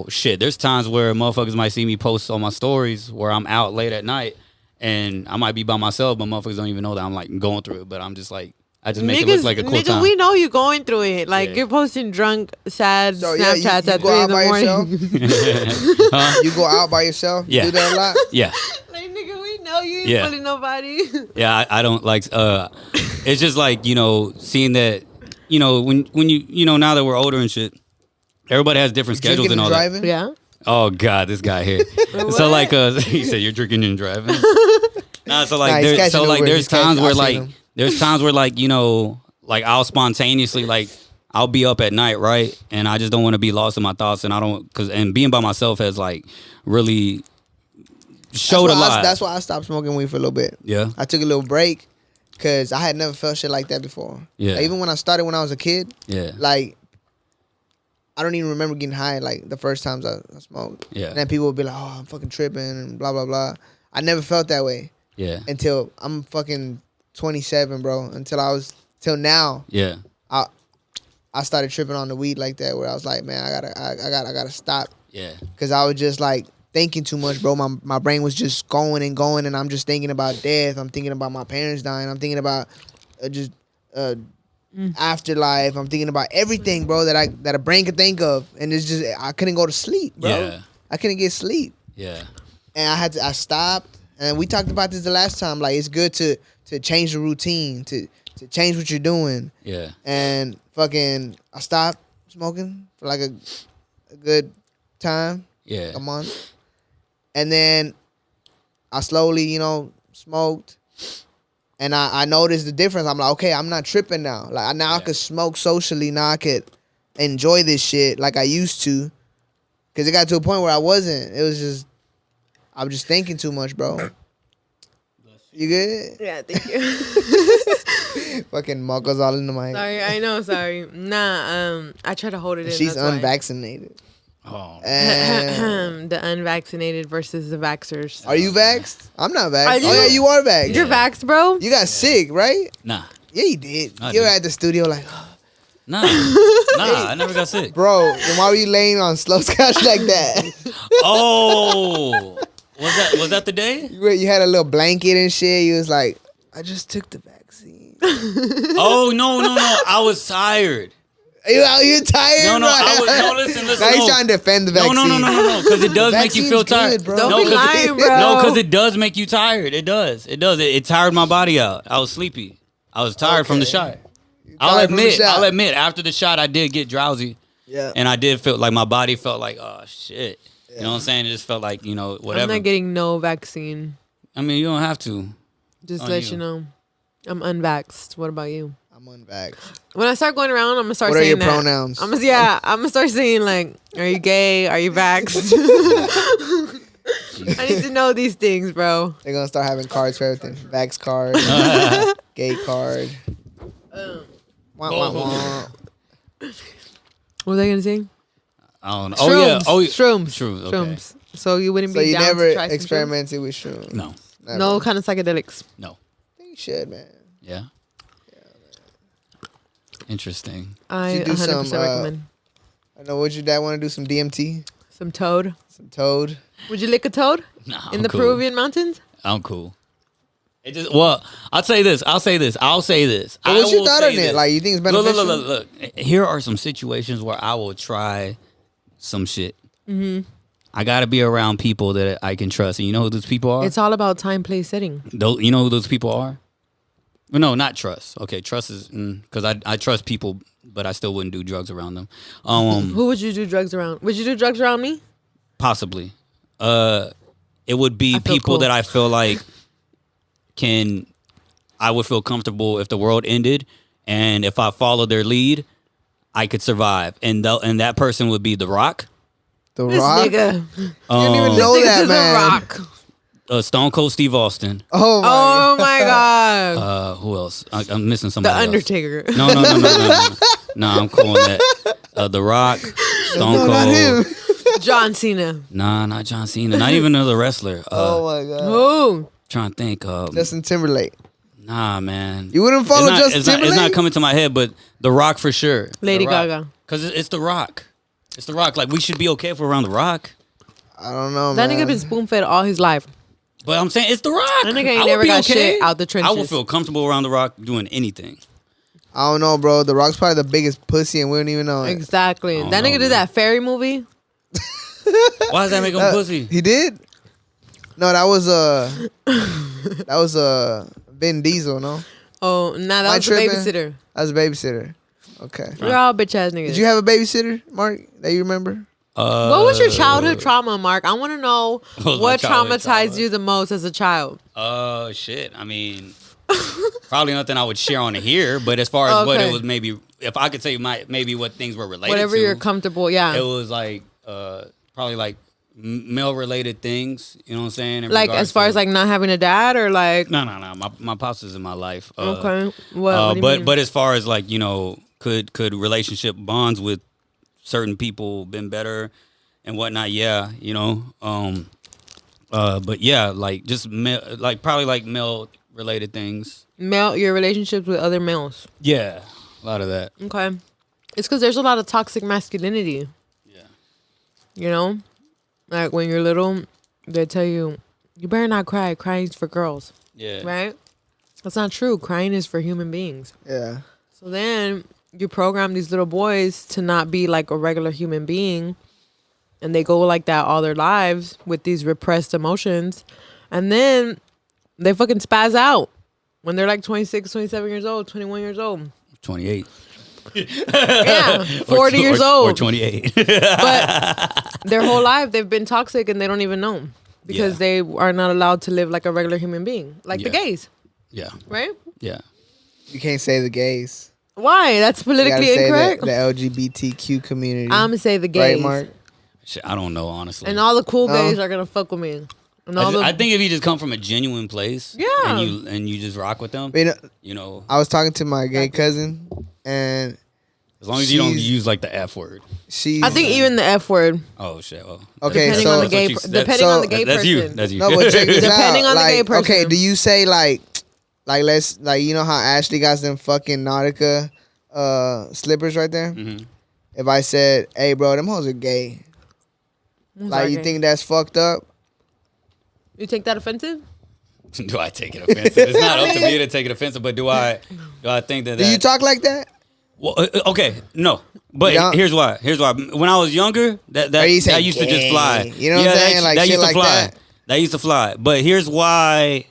shit. There's times where motherfuckers might see me post on my stories where I'm out late at night and I might be by myself, but motherfuckers don't even know that I'm like going through it. But I'm just like I just make it look like a cool nigga, time. we know you going through it. Like Yeah. you're posting drunk, sad So, yeah, you- Snapchats you at go 3 in out the by morning. Huh? you go out by yourself. Yeah. Do that a lot. Yeah. Like nigga, we know you ain't Yeah. bullying nobody. Yeah, I don't like. It's just like seeing that. When you now that we're older and shit, everybody has different schedules Drinking and all and that. driving. Yeah. Oh God, this guy here. So like, he said you're drinking and driving. Nah, so like, Nah, he's there's, so catching like, Ubers. there's He's times catching- where I've like, seen him. there's times where like, like I'll spontaneously like. I'll be up at night, right? And I just don't want to be lost in my thoughts, and I don't, and being by myself has like really showed a lot. That's why I stopped smoking weed for a little bit. Yeah. I took a little break because I had never felt shit like that before. Yeah. Like, even when I started when I was a kid, Yeah. like I don't even remember getting high like the first times I smoked. Yeah. And then people would be like, "Oh, I'm fucking tripping," and blah blah blah. I never felt that way Yeah. until I'm fucking 27, bro. Till now, Yeah. I started tripping on the weed like that, where I was like, man, I gotta stop, Yeah. because I was just like thinking too much, bro. My brain was just going and going, and I'm just thinking about death. I'm thinking about my parents dying. I'm thinking about afterlife. I'm thinking about everything, bro, that a brain could think of, and it's just I couldn't go to sleep, bro. Yeah. I couldn't get sleep, Yeah. and I stopped. And we talked about this the last time. Like, it's good to change the routine, to change what you're doing. Yeah. And fucking, I stopped smoking for like a good time, Yeah. a month. And then I slowly, smoked. And I noticed the difference. I'm like, okay, I'm not tripping now. Like, now I could smoke socially. Now I could enjoy this shit like I used to. Because it got to a point where I wasn't. It was just, I was just thinking too much, bro. You good? Yeah, thank you. Fucking muckles all in the mic. Sorry, I know. Sorry. Nah. I try to hold it in. She's that's why. unvaccinated. Oh. And The unvaccinated versus the vaxxers. are you vaxxed? I'm not Are vaxxed. you? Oh yeah, you are vaxxed. You're vaxxed, bro. You got sick, right? Nah. Yeah, you did. I You were did. at the studio like, Nah. I never got sick. bro, then why were you laying on slow scotch like that? Oh. Was that the day? You had a little blanket and shit. You was like, I just took the vaccine. Oh no. I was tired. You tired? No, bro? listen. Now he's trying to defend the vaccine. No, because it does make you feel Vaccine's tired. good, bro. Don't No, be 'cause lying, bro. No, because it does make you tired. It does. It tired my body out. I was sleepy. I was tired from the Okay. shot. tired from the shot. I'll admit, after the shot, I did get drowsy. Yeah. And I did feel like my body felt like, oh, shit. You know what I'm saying? It just felt like, whatever. I'm not getting no vaccine. I mean, you don't have to. Just On let you. you know. I'm unvaxxed. What about you? I'm unvaxxed. When I start going around, I'm gonna start What are saying your that. pronouns? I'm gonna start saying like, "Are you gay? Are you vaxxed?" I need to know these things, bro. They're gonna start having cards for everything. Vax card, gay card. Wah, wah, wah. What was I gonna say? I don't know. Shrooms. Oh yeah. Oh, Shrooms. Shrooms. Okay. Shrooms. So you wouldn't So be you down never to try some experimented with shrooms? No. Never. No kind of psychedelics. No. I think you should, man. Yeah. Interesting. I You do 100% some, recommend. I know. Would your dad want to do some DMT? Some toad. Some toad? Would you lick a toad Nah, in the Peruvian mountains? I'm cool. It just I'll say this. But what's your thought on it? Like, you think it's beneficial? Look. Here are some situations where I will try some shit. Mm-hmm. I gotta be around people that I can trust, and you know who those people are. It's all about time, place, setting. You know who those people are? Well, no, not trust. Okay, trust is because I trust people, but I still wouldn't do drugs around them. Who would you do drugs around? Would you do drugs around me? Possibly. It would be I feel people cool. that I feel like I would feel comfortable if the world ended, and if I followed their lead, I could survive. And that person would be The Rock, The This Rock? nigga. You didn't even know This that, nigga's man. a rock. Stone Cold Steve Austin. Oh, my Oh my god. Who else? I'm missing The somebody else. Undertaker. No. No, I'm cool on that. The Rock, Stone No, Cold. not him. John Cena. Nah, not John Cena. Not even another wrestler. Oh, my God. Who? Trying to think. Justin Timberlake. Nah, man. You wouldn't follow Justin it's not Timberlake? coming to my head, but The Rock for sure. Lady The Rock. Gaga. Because it's The Rock. It's The Rock. Like, we should be okay if we're around The Rock. I don't know, That man. nigga been spoon fed all his life. But I'm saying it's The Rock. That nigga ain't I would never be got okay. shit out the I trenches. would feel comfortable around The Rock doing anything. I don't know, bro. The Rock's probably the biggest pussy, and we don't even know it. Exactly. I don't That know, nigga man. did that fairy movie. Why does that make him pussy? He did? No, that was Vin Diesel, no? Oh, nah, that Am I was the tripping? babysitter. That was a babysitter. Okay. We're all bitch ass niggas. Did you have a babysitter, Mark, that you remember? What was your childhood trauma, Mark? I want to know What was my what childhood traumatized trauma? you the most as a child. Shit. I mean, probably nothing I would share on here, but as far as what Okay. it was, maybe, if I could say maybe what things were related Whatever to. you're comfortable, yeah. It was like, probably like male related things, you know what I'm saying? In Like regards as far to- as like not having a dad or like. No. My pops is in my life. Okay. What do you mean? But as far as like, you know, could relationship bonds with certain people been better and whatnot? Yeah, you know. But yeah, like just like probably like male related things. Your relationships with other males. Yeah, a lot of that. Okay. It's because there's a lot of toxic masculinity. Yeah. You know? Like when you're little, they tell you, you better not cry. Crying's for girls. Yeah. Right? That's not true. Crying is for human beings. Yeah. So then you program these little boys to not be like a regular human being. And they go like that all their lives with these repressed emotions. And then they fucking spaz out when they're like 26, 27 years old, 21 years old. 28. Yeah, 40 years old. Or 28. But their whole life they've been toxic and they don't even know because Yeah. they are not allowed to live like a regular human being, like the Yeah. gays, Yeah. right? Yeah. You can't say the gays. Why? That's You gotta politically say incorrect. the LGBTQ community. I'm gonna say the right, gays, Mark? Shit, I don't know, honestly. and all the cool No. gays are gonna fuck with me. And all the, I think if you just come from a genuine place, Yeah. and you just rock with them, I mean, you know, I was talking to my gay cousin, and as long as you don't she's- use like the F word. she's. I think even the F word, Oh shit. Well, Okay, depending so on the that's gay, what you- that- depending on the so- gay that's person. you. That's you. No, but check this Depending out. on the like, gay person. okay, do you say like let's like you know how Ashley got them fucking Nautica slippers right there? Mhm. If I said, "Hey, bro, them hoes are gay," like you gay. think that's fucked up? You take that offensive? Do I take it offensive? It's not up to me to take it offensive, but do I think that? Do you talk like that? Well, okay, no. But You don't? here's why. When I was younger, that Or you say that used to just gay. fly. You know what I'm saying? That, Like that shit used to like fly. that. That used to fly. But here's why.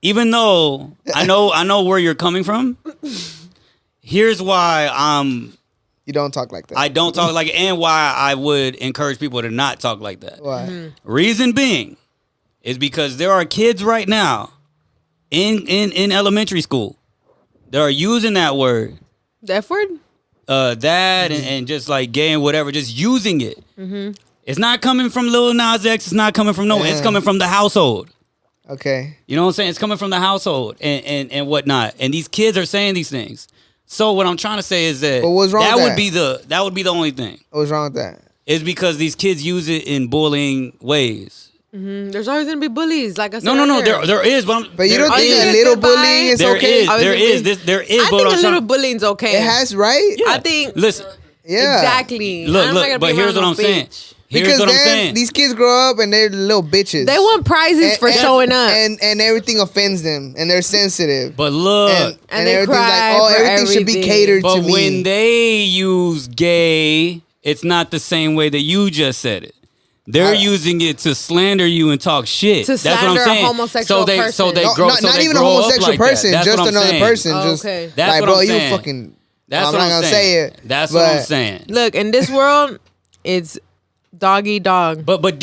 Even though I know where you're coming from, here's why You don't talk like that. I don't talk like it, and why I would encourage people to not talk like that. Why? Reason being is because there are kids right now in elementary school that are using that word, The F word? that and just like gay and whatever, just using it. It's not coming from Lil Nas X. It's not coming from no. It's coming from the household. Okay. You know what I'm saying? It's coming from the household and whatnot. And these kids are saying these things. So what I'm trying to say is that But what's wrong that with would that? be that would be the only thing. What's wrong with that? It's because these kids use it in bullying ways. There's always gonna be bullies, like I said. No, earlier. there is. But You don't Are think you that gonna little sit by? bullying is there okay? is. There is. I but think I'm a little trying- bullying's okay. It has, right? Yeah. I think. Listen. Yeah. Exactly. Look, I'm not gonna but be here's around what no I'm saying. bitch. Here's Because what I'm then saying. these kids grow up and they're little bitches. They want prizes for showing up. And everything offends them. And they're sensitive. But look. And they everything's cry like, for everything should be everything. catered But to me. when they use gay, it's not the same way that you just said it. They're using it to slander you and talk shit. To That's what I'm slander a saying. homosexual so they person. they No, grow. not, so not they even a grow up homosexual like that. person, That's just what I'm another saying. person. Oh, Just okay. That's like, what bro, I'm you saying. fucking. That's I'm what not I'm gonna saying. say it. That's what I'm but- saying. Look, in this world, it's dog eat dog. But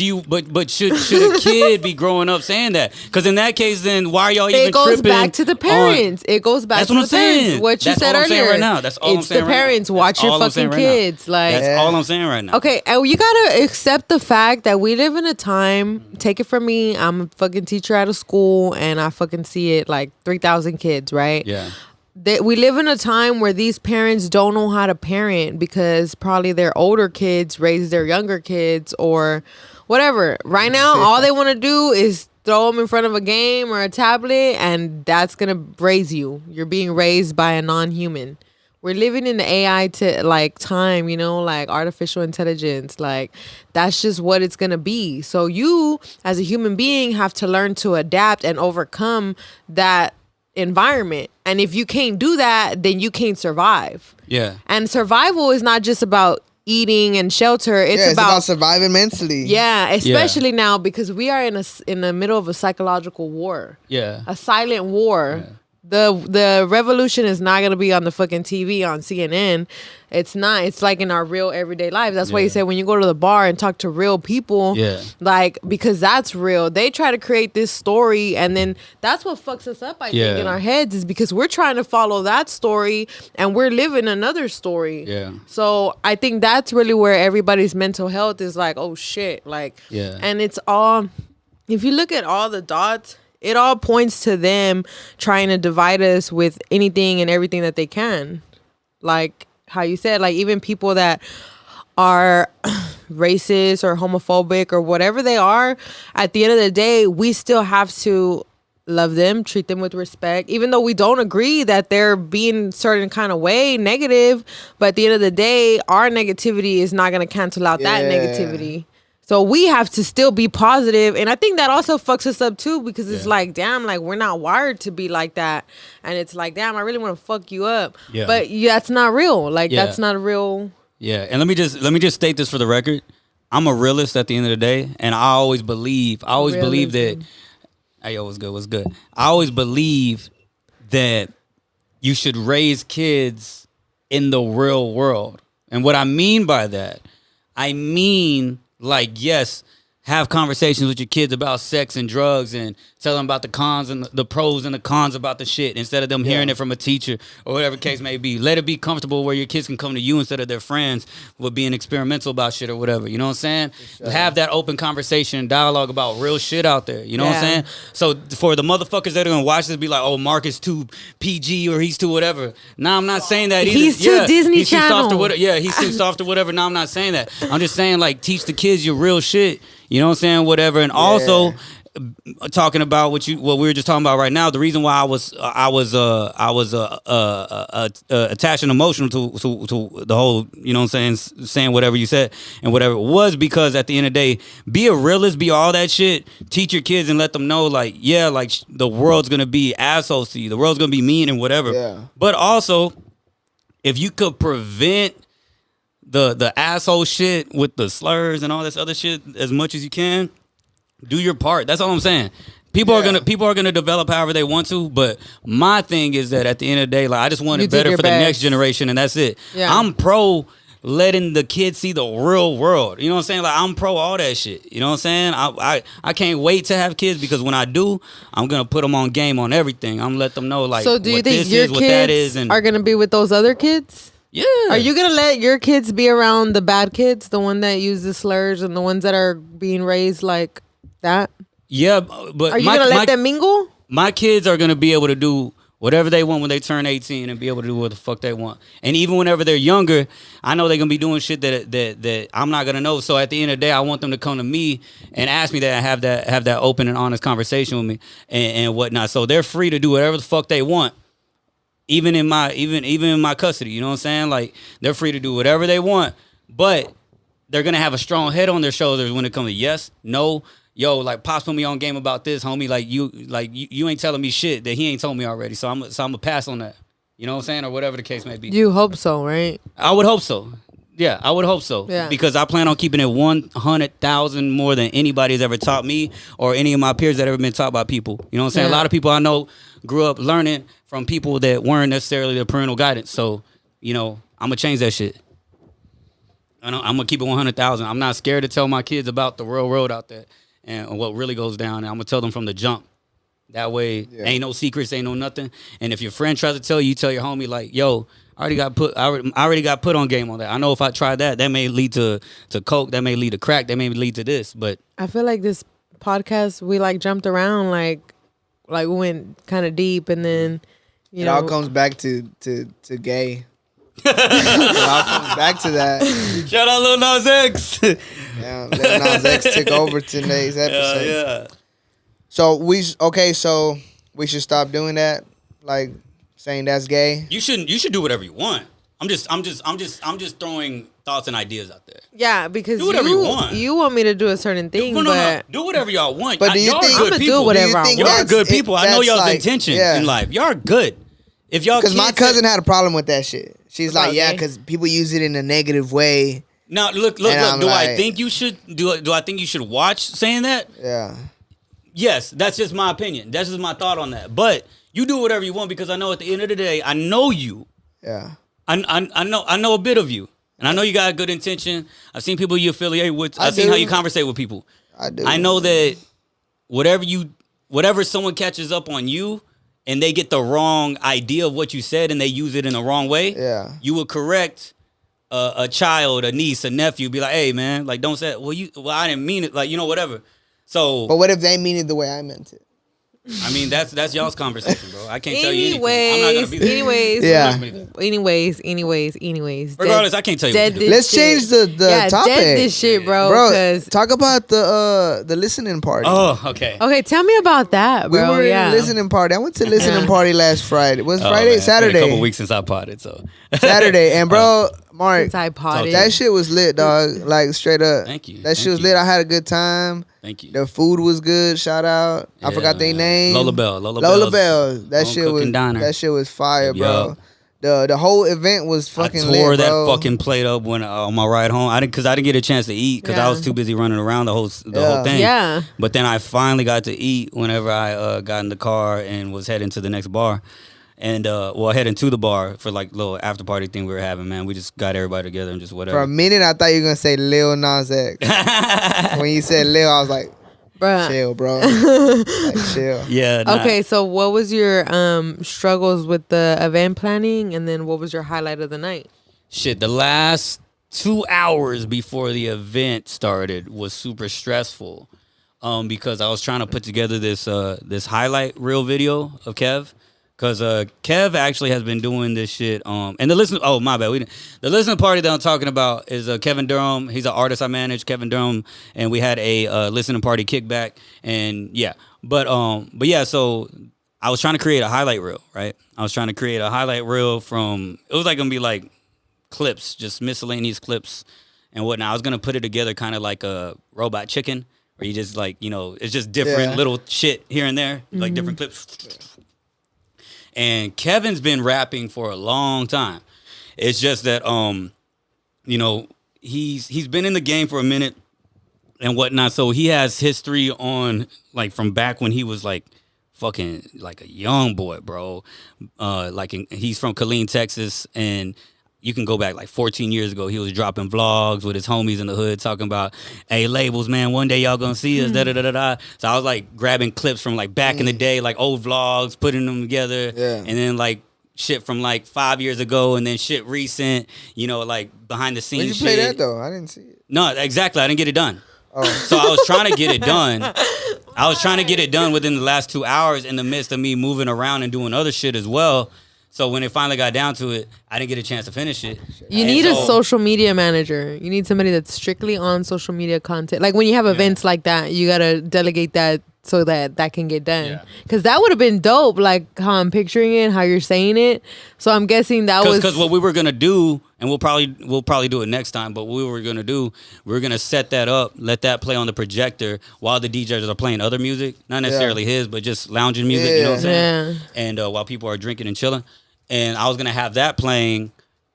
should a kid be growing up saying that? Because in that case, then why are y'all even It goes tripping back to the on- parents. It goes back That's to what the I'm saying. parents. What you That's said all I'm saying earlier. right now. That's all I'm it's saying the right now. parents. That's Watch your all I'm saying fucking right now. kids. Like That's all I'm saying right now. Okay, and you gotta accept the fact that we live in a time. Take it from me. I'm a fucking teacher at a school, and I fucking see it like 3,000 kids, right? Yeah. We live in a time where these parents don't know how to parent because probably their older kids raise their younger kids or whatever. Right now, all they want to do is throw them in front of a game or a tablet, and that's gonna raise you. You're being raised by a non-human. We're living in the AI time, like artificial intelligence. Like that's just what it's gonna be. So you, as a human being, have to learn to adapt and overcome that environment. And if you can't do that, then you can't survive. Yeah. And survival is not just about eating and shelter. It's about surviving mentally. yeah, especially now because we are in the middle of a psychological war. Yeah. A silent war. Yeah. The revolution is not going to be on the fucking TV on CNN. It's not. It's like in our real everyday lives. That's why you say when you go to the bar and talk to real people, like, because that's real. They try to create this story, and then that's what fucks us up, I think, in our heads, is because we're trying to follow that story and we're living another story. Yeah. So I think that's really where everybody's mental health is like, oh shit. Like, and it's all, if you look at all the dots, it all points to them trying to divide us with anything and everything that they can. Like how you said, like even people that are racist or homophobic or whatever they are, at the end of the day, we still have to love them, treat them with respect, even though we don't agree that they're being certain kind of way negative. But at the end of the day, our negativity is not going to cancel out that negativity. So we have to still be positive. And I think that also fucks us up too, because it's like, damn, like we're not wired to be like that. And it's like, damn, I really want to fuck you up. Yeah. But that's not real. Like that's not a real. Yeah. And let me just state this for the record. I'm a realist at the end of the day. And I always believe that, hey, yo, what's good? I always believe that you should raise kids in the real world. And what I mean by that, I mean, like, yes, have conversations with your kids about sex and drugs and tell them about the cons and the pros and the cons about the shit instead of them hearing it from a teacher or whatever the case may be. Let it be comfortable where your kids can come to you instead of their friends with being experimental about shit or whatever. You know what I'm saying? Sure. Have that open conversation and dialogue about real shit out there. You know what I'm saying? So for the motherfuckers that are going to watch this, be like, oh, Mark is too PG or he's too whatever. Nah, I'm not saying that either. He's too Disney he's Channel. Too soft or whatever. Yeah, he's too soft or whatever. No, I'm not saying that. I'm just saying, like, teach the kids your real shit. You know what I'm saying? Whatever. And also talking about what we were just talking about right now. The reason why I was attached and emotional to the whole, you know what I'm saying whatever you said and whatever it was, because at the end of the day, be a realist, be all that shit. Teach your kids and let them know, like, yeah, like the world's gonna be assholes to you. The world's gonna be mean and whatever. Yeah. But also, if you could prevent the asshole shit with the slurs and all this other shit as much as you can, do your part. That's all I'm saying. People are gonna develop however they want to, but my thing is that at the end of the day, like, I just want it better for the next generation, and that's it. Yeah. I'm pro letting the kids see the real world. You know what I'm saying? Like, I'm pro all that shit. You know what I'm saying? I can't wait to have kids, because when I do, I'm gonna put them on game on everything. I'm gonna let them know, like, So do you what think this your is, what that is, kids and are gonna be with those other kids? yeah. Are you gonna let your kids be around the bad kids, the one that use the slurs, and the ones that are being raised like that? Yeah, but Are you gonna let them mingle? My kids are gonna be able to do whatever they want when they turn 18, and be able to do what the fuck they want. And even whenever they're younger, I know they're gonna be doing shit that I'm not gonna know. So at the end of the day, I want them to come to me and ask me that, and have that open and honest conversation with me and whatnot. So they're free to do whatever the fuck they want. Even in my custody, you know what I'm saying? Like, they're free to do whatever they want, but they're gonna have a strong head on their shoulders when it comes to yes, no, yo, like, Pops put me on game about this, homie. Like you ain't telling me shit that he ain't told me already. So I'm gonna pass on that. You know what I'm saying, or whatever the case may be. You hope so, right? I would hope so. Yeah, I would hope so. Yeah. Because I plan on keeping it 100,000 more than anybody's ever taught me, or any of my peers that ever been taught by people. You know what I'm saying? Yeah. A lot of people I know grew up learning from people that weren't necessarily the parental guidance. So, you know, I'm gonna change that shit. I'm gonna keep it 100,000. I'm not scared to tell my kids about the real world out there and what really goes down. And I'm gonna tell them from the jump. That way, ain't no secrets, ain't no nothing. And if your friend tries to tell you, tell your homie, like, yo, I already got put on game on that. I know if I try that may lead to coke, that may lead to crack, that may lead to this. But I feel like this podcast, we like jumped around, like we went kind of deep, and then It all comes back to gay. It all comes back to that. shout out Lil Nas X. Yeah, Lil Nas X took over today's episode. Yeah. So we should stop doing that, like saying that's gay. You should do whatever you want. I'm just throwing thoughts and ideas out there. Yeah, because Do whatever you want. You want me to do a certain thing, No. Do whatever y'all want. But do you y'all think- are I'ma good do people? whatever I think want. Y'all are good people. I know that's y'all's like- intention yeah. in life. Y'all are good. If y'all Because my kids cousin had a problem with that shit. She's like, About yeah, gay? because people use it in a negative way. now look. And I'm Do I like- think you should do I think you should watch saying that? Yeah. Yes, that's just my opinion. That's just my thought on that. But you do whatever you want, because I know at the end of the day, I know you. Yeah. I know a bit of you, and I know you got good intention. I've seen people you affiliate with. I've seen how you conversate with people. I do. I know that whatever someone catches up on you, and they get the wrong idea of what you said, and they use it in the wrong way. Yeah. You would correct a child, a niece, a nephew. Be like, hey man, like, don't say it. Well, I didn't mean it. Like, you know, whatever. So, But what if they mean it the way I meant it? I mean, that's y'all's conversation, bro. I can't tell you anything. I'm not gonna be there. Anyways. Regardless, I can't tell you what to do. Let's change the topic. Dead this shit, bro. Bro, 'cause- talk about the listening party. Oh, okay. okay, tell me about that, We bro. were Yeah. in a listening party. I went to listening party last Friday. Was Oh, Friday? man, it's been Saturday. a couple weeks since I potted, so Saturday. And bro, Mark, Since I potted. that shit was lit, dog. Like, straight up. Thank you. That shit Thank was you. lit. I had a good time. Thank you. The food was good. Shout out. I Yeah, forgot their man. name. Lola Bell. Lola Bell. That Home shit cooking was diner. that shit was fire, bro. Yup. The whole event was fucking I tore lit, that bro. fucking plate up when on my ride home. I didn't get a chance to eat because I was too busy running around the whole thing. Yeah. But then I finally got to eat whenever I got in the car and was heading to the next bar. And heading to the bar for like little after party thing we were having, man. We just got everybody together and just whatever. For a minute, I thought you were gonna say Lil Nas X. When you said Lil, I was like, Bruh. chill, bro. Like, chill. Yeah. Nah. Okay, so what was your struggles with the event planning, and then what was your highlight of the night? Shit, the last 2 hours before the event started was super stressful, because I was trying to put together this highlight reel video of Kev. Because Kev actually has been doing this shit. And the the listening party that I'm talking about is Kevin Durham. He's an artist I manage, Kevin Durham, and we had a listening party kickback. And yeah, but yeah. So I was trying to create a highlight reel, right? I was trying to create a highlight reel from. It was like gonna be like clips, just miscellaneous clips and whatnot. I was gonna put it together kind of like a Robot Chicken, where you just like, it's just different little shit here and there, like different clips. And Kevin's been rapping for a long time. It's just that he's been in the game for a minute and whatnot. So he has history on like from back when he was like fucking like a young boy, bro. He's from Killeen, Texas, and you can go back like 14 years ago. He was dropping vlogs with his homies in the hood talking about, hey, labels, man, one day y'all gonna see us, da-da-da-da-da. So I was like grabbing clips from like back in the day, like old vlogs, putting them together. Yeah. And then like shit from like 5 years ago and then shit recent, you know, like behind the scenes When you shit. play that though, I didn't see it. No, exactly. I didn't get it done. Oh. So I was trying to get it done. I was trying to get it done within the last 2 hours in the midst of me moving around and doing other shit as well. So when it finally got down to it, I didn't get a chance to finish it. You need a social media manager. You need somebody that's strictly on social media content. Like when you have events like that, you gotta delegate that so that can get done. Because that would have been dope, like how I'm picturing it, how you're saying it. So I'm guessing that was... Because what we were going to do, and we'll probably do it next time, but what we were going to do, we were going to set that up, let that play on the projector while the DJs are playing other music. Not necessarily his, but just lounging music, you know what I'm saying? Yeah. And while people are drinking and chilling. And I was going to have that playing,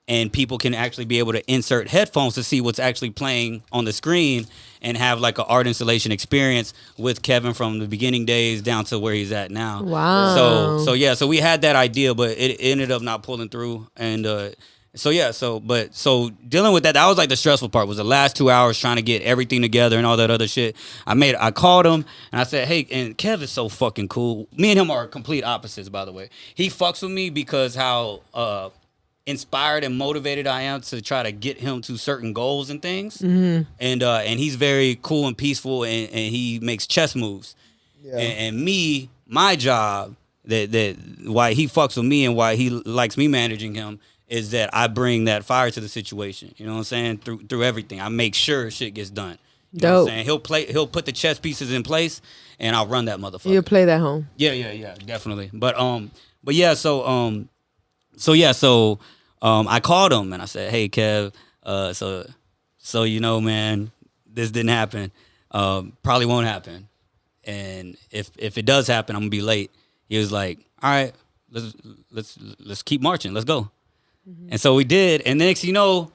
and people can actually be able to insert headphones to see what's actually playing on the screen and have like an art installation experience with Kevin from the beginning days down to where he's at now. Wow. So we had that idea, but it ended up not pulling through. And so dealing with that was like the stressful part, was the last 2 hours trying to get everything together and all that other shit. I called him and I said, hey, and Kev is so fucking cool. Me and him are complete opposites, by the way. He fucks with me because how inspired and motivated I am to try to get him to certain goals and things. Mm-hmm. And he's very cool and peaceful, and he makes chess moves. Yeah. And me, my job, that why he fucks with me and why he likes me managing him, is that I bring that fire to the situation. You know what I'm saying? Through everything. I make sure shit gets done. You know what I'm saying? He'll put the chess pieces in place, and I'll run that motherfucker. You'll play that home. Yeah, definitely. I called him and I said, hey, Kev, so you know, man, this didn't happen. Probably won't happen. And if it does happen, I'm gonna be late. He was like, all right, let's keep marching. Let's go. Mm-hmm. And so we did. And next, you know,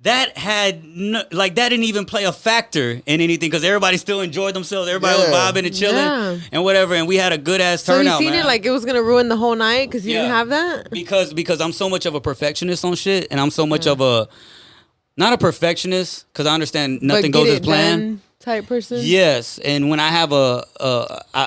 that that didn't even play a factor in anything, because everybody still enjoyed themselves. Everybody was vibing and chilling and whatever. And we had a good ass turnout. So you seen it like it was gonna ruin the whole night because you didn't have that? Because I'm so much of a perfectionist on shit, and I'm so much of a not a perfectionist, because I understand nothing goes as planned type person. Yes, and when I have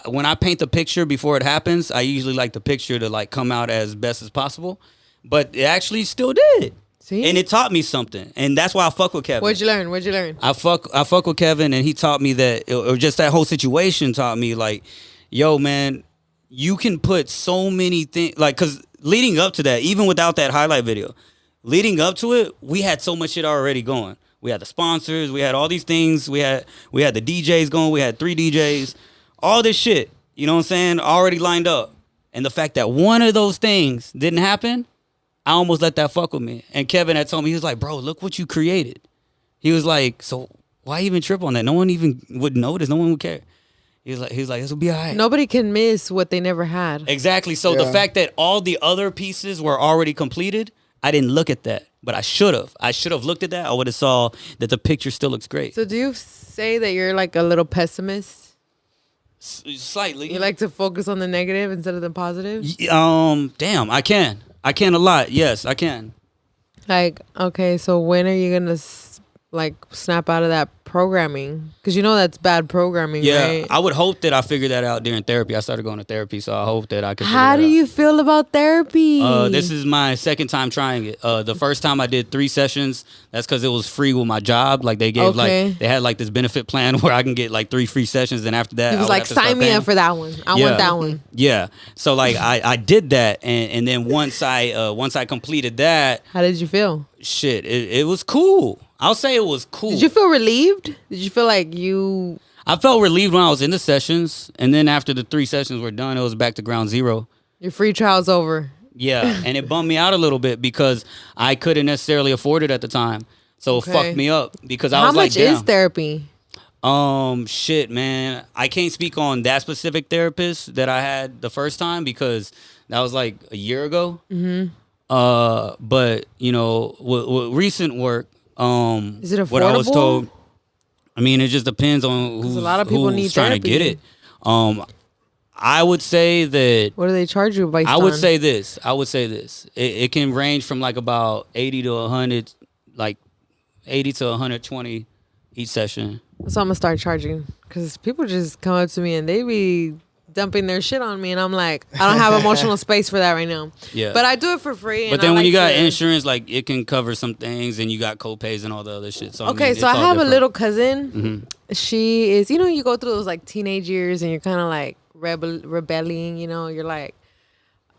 when I paint the picture before it happens, I usually like the picture to like come out as best as possible. But it actually still did. See? And it taught me something. And that's why I fuck with Kevin. What'd you learn? I fuck with Kevin, and he taught me that, or just that whole situation taught me, like, yo, man, you can put so many things, like, because leading up to that, even without that highlight video, leading up to it, we had so much shit already going. We had the sponsors, we had all these things, we had the DJs going, we had 3 DJs, all this shit, you know what I'm saying, already lined up. And the fact that one of those things didn't happen, I almost let that fuck with me. And Kevin had told me, he was like, bro, look what you created. He was like, so why even trip on that? No one even would notice. No one would care. He was like, this will be all right. Nobody can miss what they never had. Exactly. So the fact that all the other pieces were already completed, I didn't look at that. But I should have. I should have looked at that. I would have saw that the picture still looks great. So do you say that you're like a little pessimist? Slightly. You like to focus on the negative instead of the positive? Damn, I can a lot. Yes, I can. Like, okay, so when are you gonna snap out of that programming? Because you know that's bad programming, right? I would hope that I figured that out during therapy. I started going to therapy, so I hope that I can. How do you feel about therapy? This is my second time trying it. The first time I did 3 sessions. That's because it was free with my job. Like they gave they had this benefit plan where I can get 3 free sessions, and after that, he was like, sign me up for that one. I want that one. Yeah. So I did that, and then once I completed that, how did you feel? Shit, it was cool. I'll say it was cool. Did you feel relieved? Did you feel like you... I felt relieved when I was in the sessions, and then after the 3 sessions were done, it was back to ground zero. Your free trial's over. Yeah, and it bummed me out a little bit because I couldn't necessarily afford it at the time. So it fucked me up because I was like, how much is therapy? Shit, man. I can't speak on that specific therapist that I had the first time because that was like a year ago. Mm-hmm. But, with recent work, is it affordable? What I was told, I mean, it just depends on who's a lot of people who's need trying therapy. to get it. I would say that. What do they charge you based I would on? say this. It can range from like about 80 to 100, like 80 to 120 each session. So I'm gonna start charging because people just come up to me and they be dumping their shit on me, and I'm like, I don't have emotional space for that right now. Yeah. But I do it for free. But and then I when like you got to- insurance, like it can cover some things, and you got co-pays and all the other shit. So Okay, I mean, so I it's all have a different. little cousin. She is, you go through those like teenage years and you're kind of like rebelling, you're like,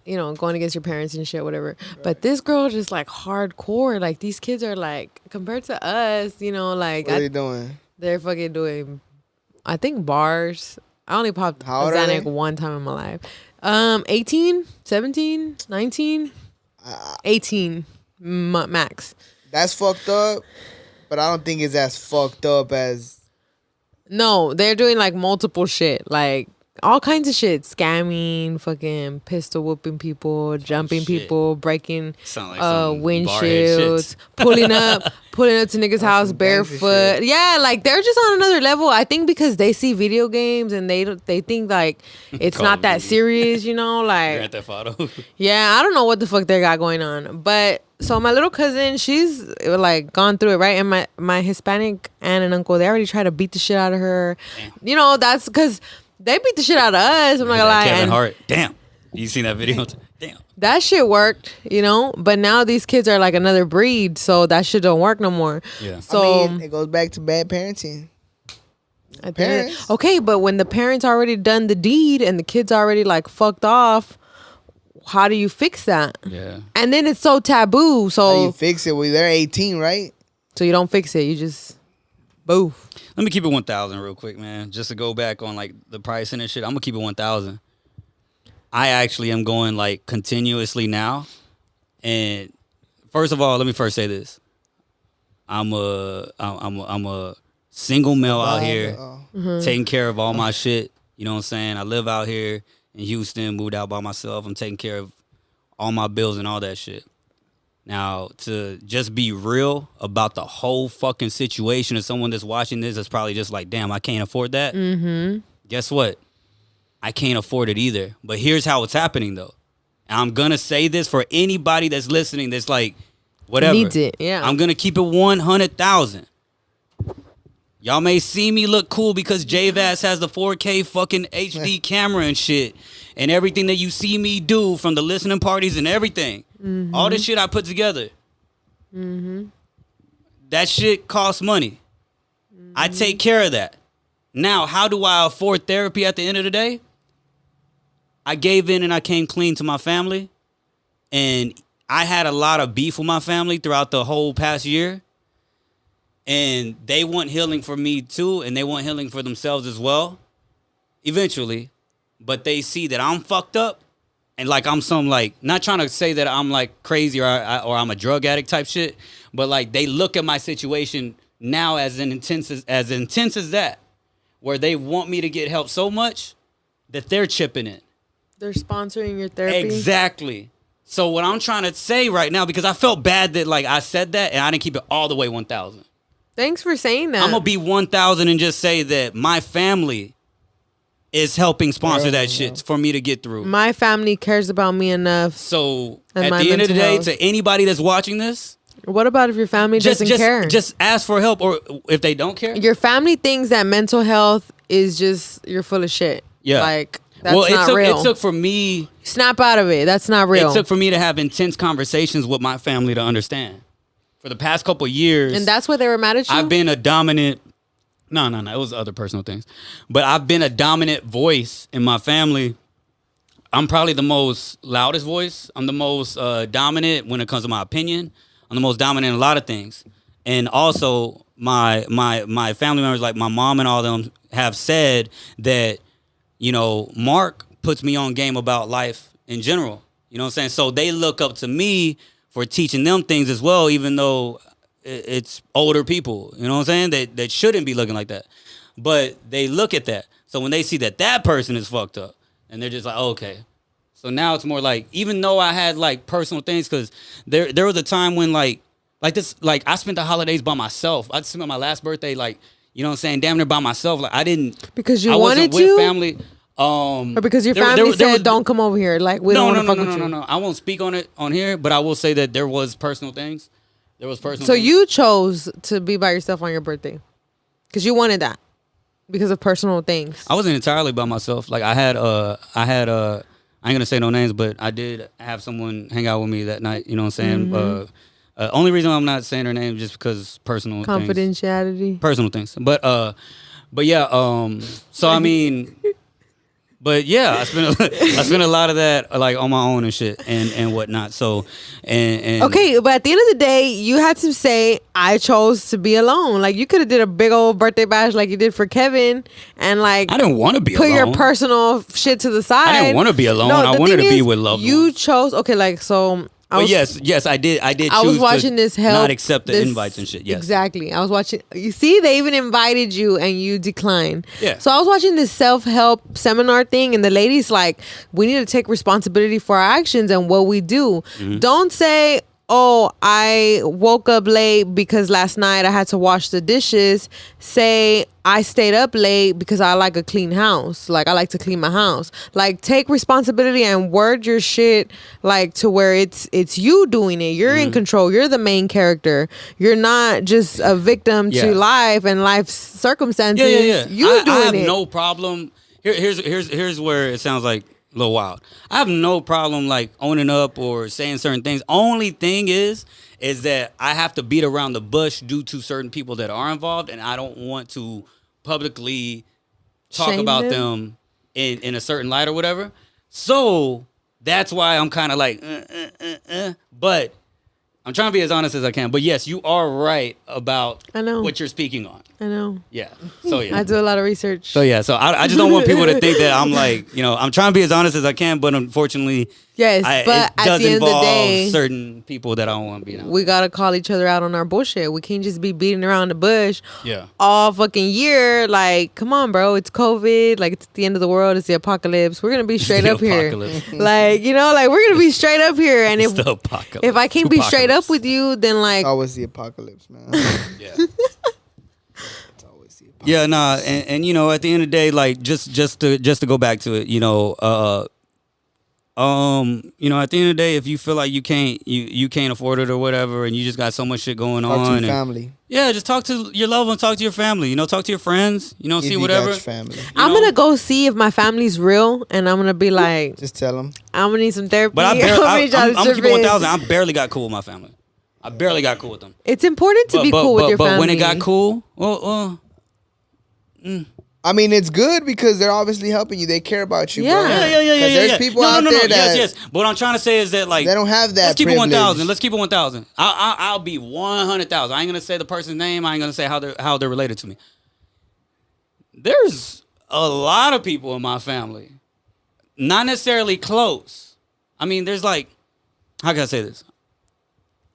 going against your parents and shit, whatever. Right. But this girl just like hardcore. Like these kids are like, compared to us, like. What are they doing? They're fucking doing, I think, bars. I only popped Xanax one time in my life. 18, 17, 19, 18 max. That's fucked up, but I don't think it's as fucked up as. No, they're doing like multiple shit, like all kinds of shit, scamming, fucking pistol whooping people, jumping people, breaking like windshields, pulling up to niggas' house barefoot. Yeah, like they're just on another level. I think because they see video games and they think like it's not that serious, like Grand Theft Auto. Yeah, I don't know what the fuck they got going on, but. So my little cousin, she's like gone through it, right? And my Hispanic aunt and uncle, they already tried to beat the shit out of her. Damn. That's because they beat the shit out of us. I'm not gonna lie. Kevin Hart. Damn. You seen that video? Damn. That shit worked, But now these kids are like another breed, so that shit don't work no more. Yeah. So it goes back to bad parenting. Parents. Okay, but when the parents already done the deed and the kids already like fucked off. How do you fix that? Yeah. And then it's so taboo. So how do you fix it? Well, they're 18, right? So you don't fix it. You just boo. Let me keep it 1,000 real quick, man. Just to go back on like the pricing and shit. I'm gonna keep it 1,000. I actually am going like continuously now. And first of all, let me first say this. I'm a single male out here taking care of all my shit. You know what I'm saying? I live out here in Houston, moved out by myself. I'm taking care of all my bills and all that shit. Now, to just be real about the whole fucking situation of someone that's watching this is probably just like, damn, I can't afford that. Mm-hmm. Guess what? I can't afford it either. But here's how it's happening, though. And I'm going to say this for anybody that's listening that's like, whatever. Needs it, yeah. I'm going to keep it 100,000. Y'all may see me look cool because J-Vass has the 4K fucking HD camera and shit. And everything that you see me do from the listening parties and everything. Mm-hmm. All this shit I put together. Mm-hmm. That shit costs money. Mm-hmm. I take care of that. Now, how do I afford therapy at the end of the day? I gave in and I came clean to my family. And I had a lot of beef with my family throughout the whole past year. And they want healing for me too, and they want healing for themselves as well, eventually. But they see that I'm fucked up, and like I'm some like, not trying to say that I'm like crazy or I'm a drug addict type shit, but like they look at my situation now as intense as that, where they want me to get help so much that they're chipping in. They're sponsoring your therapy. Exactly. So what I'm trying to say right now, because I felt bad that like I said that and I didn't keep it all the way 1,000. Thanks for saying that. I'm going to be 1,000 and just say that my family is helping sponsor that shit for me to get through. My family cares about me enough. So at the end of the day, to anybody that's watching this, what about if your family doesn't care? Just ask for help, or if they don't care. Your family thinks that mental health is just, you're full of shit. Yeah. Like, that's not real. It took for me... Snap out of it. That's not real. It took for me to have intense conversations with my family to understand. For the past couple of years... And that's why they were mad at you? I've been a dominant... No. It was other personal things. But I've been a dominant voice in my family. I'm probably the most loudest voice. I'm the most dominant when it comes to my opinion. I'm the most dominant in a lot of things. And also, my family members, like my mom and all them, have said that, you know, Mark puts me on game about life in general. You know what I'm saying? So they look up to me for teaching them things as well, even though it's older people, you know what I'm saying, that shouldn't be looking like that. But they look at that. So when they see that person is fucked up, and they're just like, oh, okay. So now it's more like, even though I had like personal things, because there was a time when like this, like I spent the holidays by myself. I spent my last birthday, like, you know what I'm saying, damn near by myself. Like I wasn't with family. Or because your family said don't come over here, like we don't want to fuck with you. No. I won't speak on it on here, but I will say that there was personal things. There was personal. So things. you chose to be by yourself on your birthday because you wanted that because of personal things. I wasn't entirely by myself. Like I had I ain't gonna say no names, but I did have someone hang out with me that night. You know what I'm saying? Only reason I'm not saying her name is just because personal Confidentiality. personal things. But yeah. So I mean, but yeah, I spent a lot of that like on my own and shit and whatnot. So and okay, but at the end of the day, you had to say I chose to be alone. Like you could have did a big old birthday bash like you did for Kevin, and like I didn't want to be put alone. your personal shit to the side. I didn't want to be alone. No, I wanted to be with loved you ones. chose like so. But yes, I did. I was watching this help. Not accept the invites and shit. Yes, exactly. I was watching. You see, they even invited you and you declined. Yeah. So I was watching this self-help seminar thing, and the lady's like, "We need to take responsibility for our actions and what we do. Don't say." Oh, I woke up late because last night I had to wash the dishes. Say I stayed up late because I like a clean house. Like I like to clean my house. Like take responsibility and word your shit like to where it's you doing it. You're in control. You're the main character. You're not just a victim to life and life's circumstances. Yeah. You doing I have it. no problem. Here's where it sounds like a little wild. I have no problem like owning up or saying certain things. Only thing is that I have to beat around the bush due to certain people that are involved, and I don't want to publicly talk Shame about them? in a certain light or whatever. So that's why I'm kind of like, but I'm trying to be as honest as I can. But yes, you are right about I know. what you're speaking on. I know. Yeah. So yeah. I do a lot of research. So yeah, so I just don't want people to think that I'm like, I'm trying to be as honest as I can, but unfortunately, yes, but it does at the end of the involve day, certain people that I don't want to be around. we gotta call each other out on our bullshit. We can't just be beating around the bush Yeah. all fucking year. Like, come on, bro. It's COVID. Like, it's the end of the world. It's the apocalypse. We're gonna be straight the up here. apocalypse. Like, like we're gonna be straight up here. And It's the apocalypse. if I can't be straight up Tupacalypse. with you, then like, It's always the apocalypse, man. Yeah. It's always the apocalypse. Yeah, nah, and at the end of the day, like just to go back to it, at the end of the day, if you feel like you can't afford it or whatever, and you just got so much shit going Talk on, to your family. Yeah, just talk to your loved one, talk to your family, talk to your friends, If see you whatever. got your family. I'm gonna go see if my family's real, and I'm gonna be like, Just tell them. I'm gonna need some therapy. But I'm I'm keeping 1,000. I barely got cool with my family. I barely got cool with them. It's important to be cool with your family. But when it got cool, well. I mean, it's good because they're obviously helping you. They care about you, Yeah. bro. Yeah. 'Cause there's people out there that yes. But what I'm trying to say is that like they don't have that. let's keep it privilege. 1,000. Let's keep it 1,000. I'll be 100,000. I ain't gonna say the person's name. I ain't gonna say how they're related to me. There's a lot of people in my family, not necessarily close. I mean, there's like, how can I say this?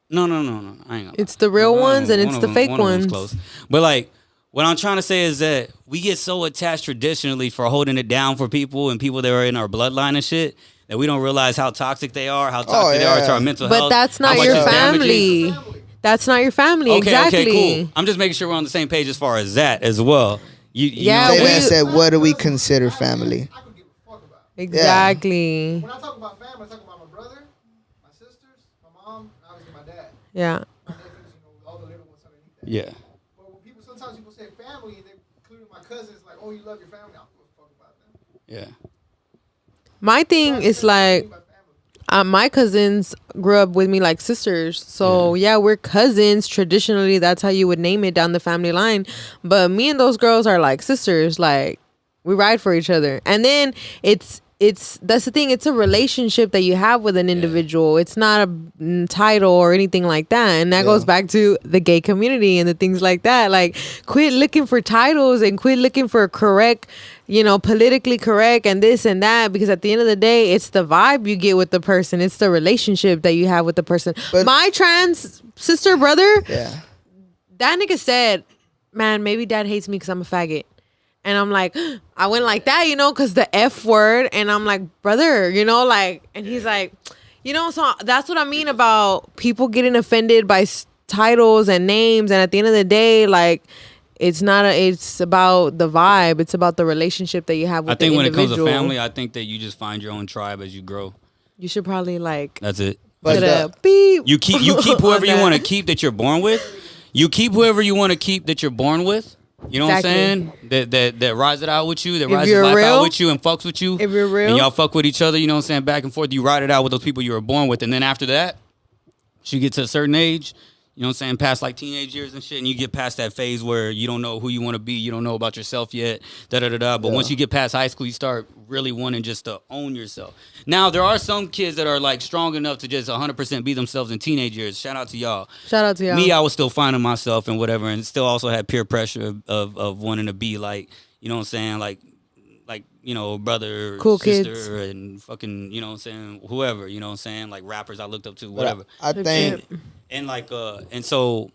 No. I ain't gonna. It's the real ones and it's the fake one of them's ones. close. But like, what I'm trying to say is that we get so attached traditionally for holding it down for people and people that are in our bloodline and shit that we don't realize how toxic they are, how toxic they are to our mental health. But that's how not much your it's damaging. family. That's not your family. Okay, exactly. okay, cool. I'm just making sure we're on the same page as far as that as well. Yeah, Say we- that said, what do we consider family? I could give a fuck about. Exactly. When I talk about family, I talk about my brother, my sisters, my mom, and obviously my dad. Yeah. My nephews, all the little ones underneath that. Yeah. But when sometimes people say family, and they include my cousins, like, oh, you love your family. I don't give a fuck about them. Yeah. My thing is like, my cousins grew up with me like sisters. So yeah, we're cousins. Traditionally, that's how you would name it down the family line. But me and those girls are like sisters. Like, we ride for each other. And then it's that's the thing. It's a relationship that you have with an individual. It's not a title or anything like that. And that goes back to the gay community and the things like that. Like, quit looking for titles and quit looking for correct, politically correct and this and that. Because at the end of the day, it's the vibe you get with the person. It's the relationship that you have with the person. But- my trans sister brother, Yeah. that nigga said, man, maybe dad hates me because I'm a faggot. And I'm like, I went like that, because the F word. And I'm like, brother, and he's like, so that's what I mean about people getting offended by titles and names. And at the end of the day, like, it's not it's about the vibe. It's about the relationship that you have with I think the when it comes individual. to family, I think that you just find your own tribe as you grow. You should probably like That's it. But put a beep. You keep whoever you on want to that. keep that you're born with. You keep whoever you want to keep that you're born with. You know Exactly. what I'm saying? That rides it out with you, that If rides you're his life real, out with you and fucks with you. if you're real. And y'all fuck with each other, you know what I'm saying, back and forth. You ride it out with those people you were born with. And then after that, you get to a certain age, you know what I'm saying, past like teenage years and shit, and you get past that phase where you don't know who you want to be, you don't know about yourself yet, da-da-da-da. But once you get past high school, you start really wanting just to own yourself. Now, there are some kids that are like strong enough to just 100% be themselves in teenage years. Shout out to y'all. Shout out to y'all. Me, I was still finding myself and whatever, and still also had peer pressure of wanting to be like, you know what I'm saying, like you know, brother, Cool sister, kids. and fucking, you know what I'm saying, whoever, you know what I'm saying, like rappers I looked up to, But whatever. I think And like and so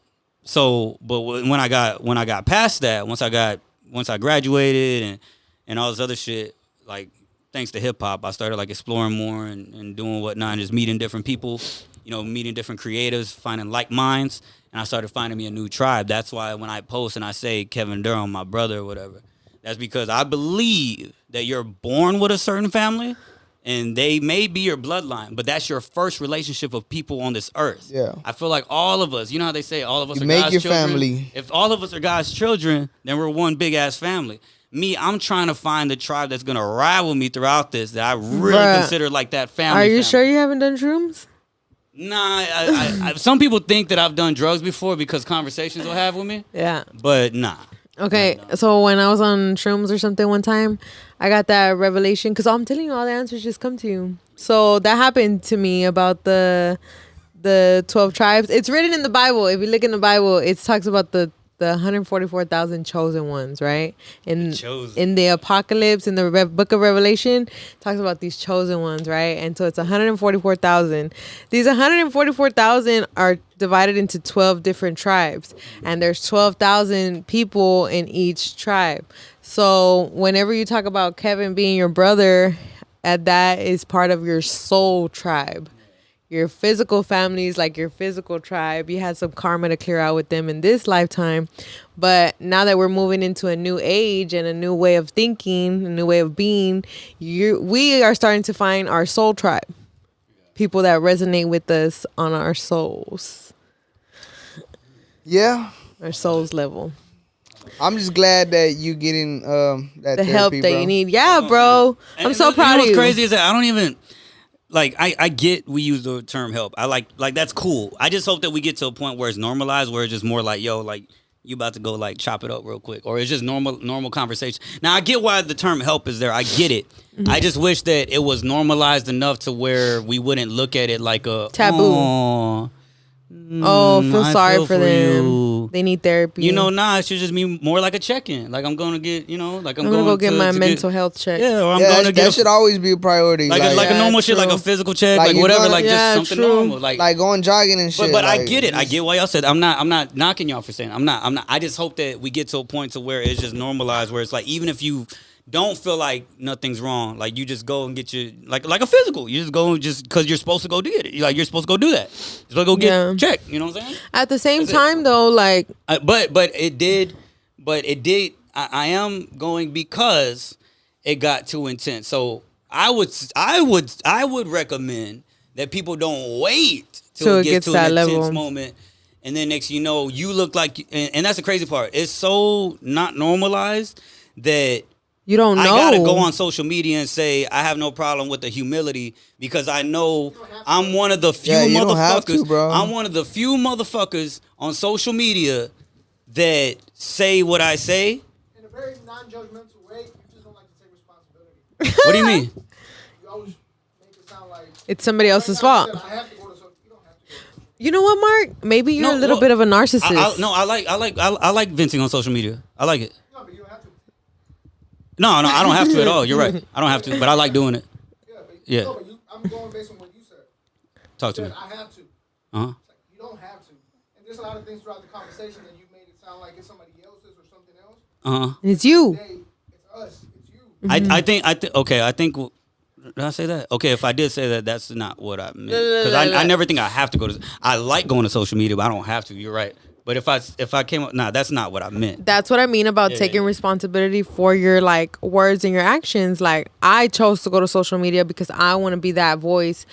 but when I got past that, once I graduated and all this other shit, like thanks to hip hop, I started like exploring more and doing whatnot, and just meeting different people, you know, meeting different creatives, finding like minds, and I started finding me a new tribe. That's why when I post and I say Kevin Durham, my brother or whatever, that's because I believe that you're born with a certain family and they may be your bloodline, but that's your first relationship of people on this earth. Yeah. I feel like all of us, you know how they say all of us You are make God's your children? family. If all of us are God's children, then we're one big ass family. Me, I'm trying to find the tribe that's gonna ride with me throughout this, that I really Bruh. consider like that family. Are you family. sure you haven't done shrooms? Nah, I some people think that I've done drugs before because conversations will have with me, Yeah. but nah. Okay, so when I was on shrooms or something one time, I got that revelation because I'm telling you, all the answers just come to you. So that happened to me about the 12 tribes. It's written in the Bible. If you look in the Bible, it talks about the 144,000 chosen ones, right? Chosen. In the Apocalypse, in the Book of Revelation, it talks about these chosen ones, right? And so it's 144,000. These 144,000 are divided into 12 different tribes, and there's 12,000 people in each tribe. So whenever you talk about Kevin being your brother, that is part of your soul tribe. Your physical family is like your physical tribe. You had some karma to clear out with them in this lifetime. But now that we're moving into a new age and a new way of thinking, a new way of being, we are starting to find our soul tribe. People that resonate with us on our souls. yeah, Our souls level. I'm just glad that you getting that The help therapy, that bro. you need. Yeah, bro. I'm so proud you know of what's you. crazy is that I don't even like I get we use the term help. I like that's cool. I just hope that we get to a point where it's normalized, where it's just more like, yo, like you about to go like chop it up real quick, or it's just normal conversation. Now I get why the term help is there. I get it. Mm-hmm. I just wish that it was normalized enough to where we wouldn't look at it like a Taboo. "Aw, Feel I sorry feel for them. you." They need therapy. You know, nah, it should just be more like a check-in. Like I'm gonna get, you know, like I'm gonna go get my mental health check. Yeah, or I'm Yeah, gonna that get should always be a priority. like a Yeah, normal shit, like a true. physical check, Like like you're whatever, gonna- like Yeah, just something true. normal, like going jogging and shit. But like, I get it. I get why y'all said I'm not knocking y'all for saying I'm not. I just hope that we get to a point to where it's just normalized, where it's like even if you don't feel like nothing's wrong, like you just go and get your like a physical. You just go just because you're supposed to go do it. Like you're supposed to go do that. You're supposed to go get Yeah. checked. You know what I'm saying? At the same That's it. time, though, like But it did. I am going because it got too intense. So I would recommend that people don't wait till it gets to that an intense level. moment, and then next you know you look like, and that's the crazy part. It's so not normalized that you don't know. I gotta go on social media and say I have no problem with the humility because I know I'm one of the few Yeah, you don't have motherfuckers. to, bro. I'm one of the few motherfuckers on social media that say what I say. In a very non-judgmental way, you just don't like to take responsibility. What do you mean? You always make it sound like It's somebody else's every time fault. you said, I have to go to social. You don't have to go. You know what, Mark? Maybe you're No, a little well, bit of a narcissist. I like venting on social media. I like it. No, but you don't have to. No, I don't have to at all. You're right. I don't have to, but I like doing it. Yeah, but Yeah. No, but I'm going based on what you said. Talk to You me. said, I have to. Uh huh. It's like, you don't have to. And there's a lot of things throughout the conversation that you made it sound like it's somebody else's or something else. Uh huh. It's you. Today, it's us. It's you. I think okay. I think. Did I say that? Okay, if I did say that, that's not what I meant. Because I never think I have to go to. I like going to social media, but I don't have to. You're right. But if I came up, nah, that's not what I meant. That's what I mean about taking responsibility for your like words and your actions. Like I chose to go to social media because I want to be that voice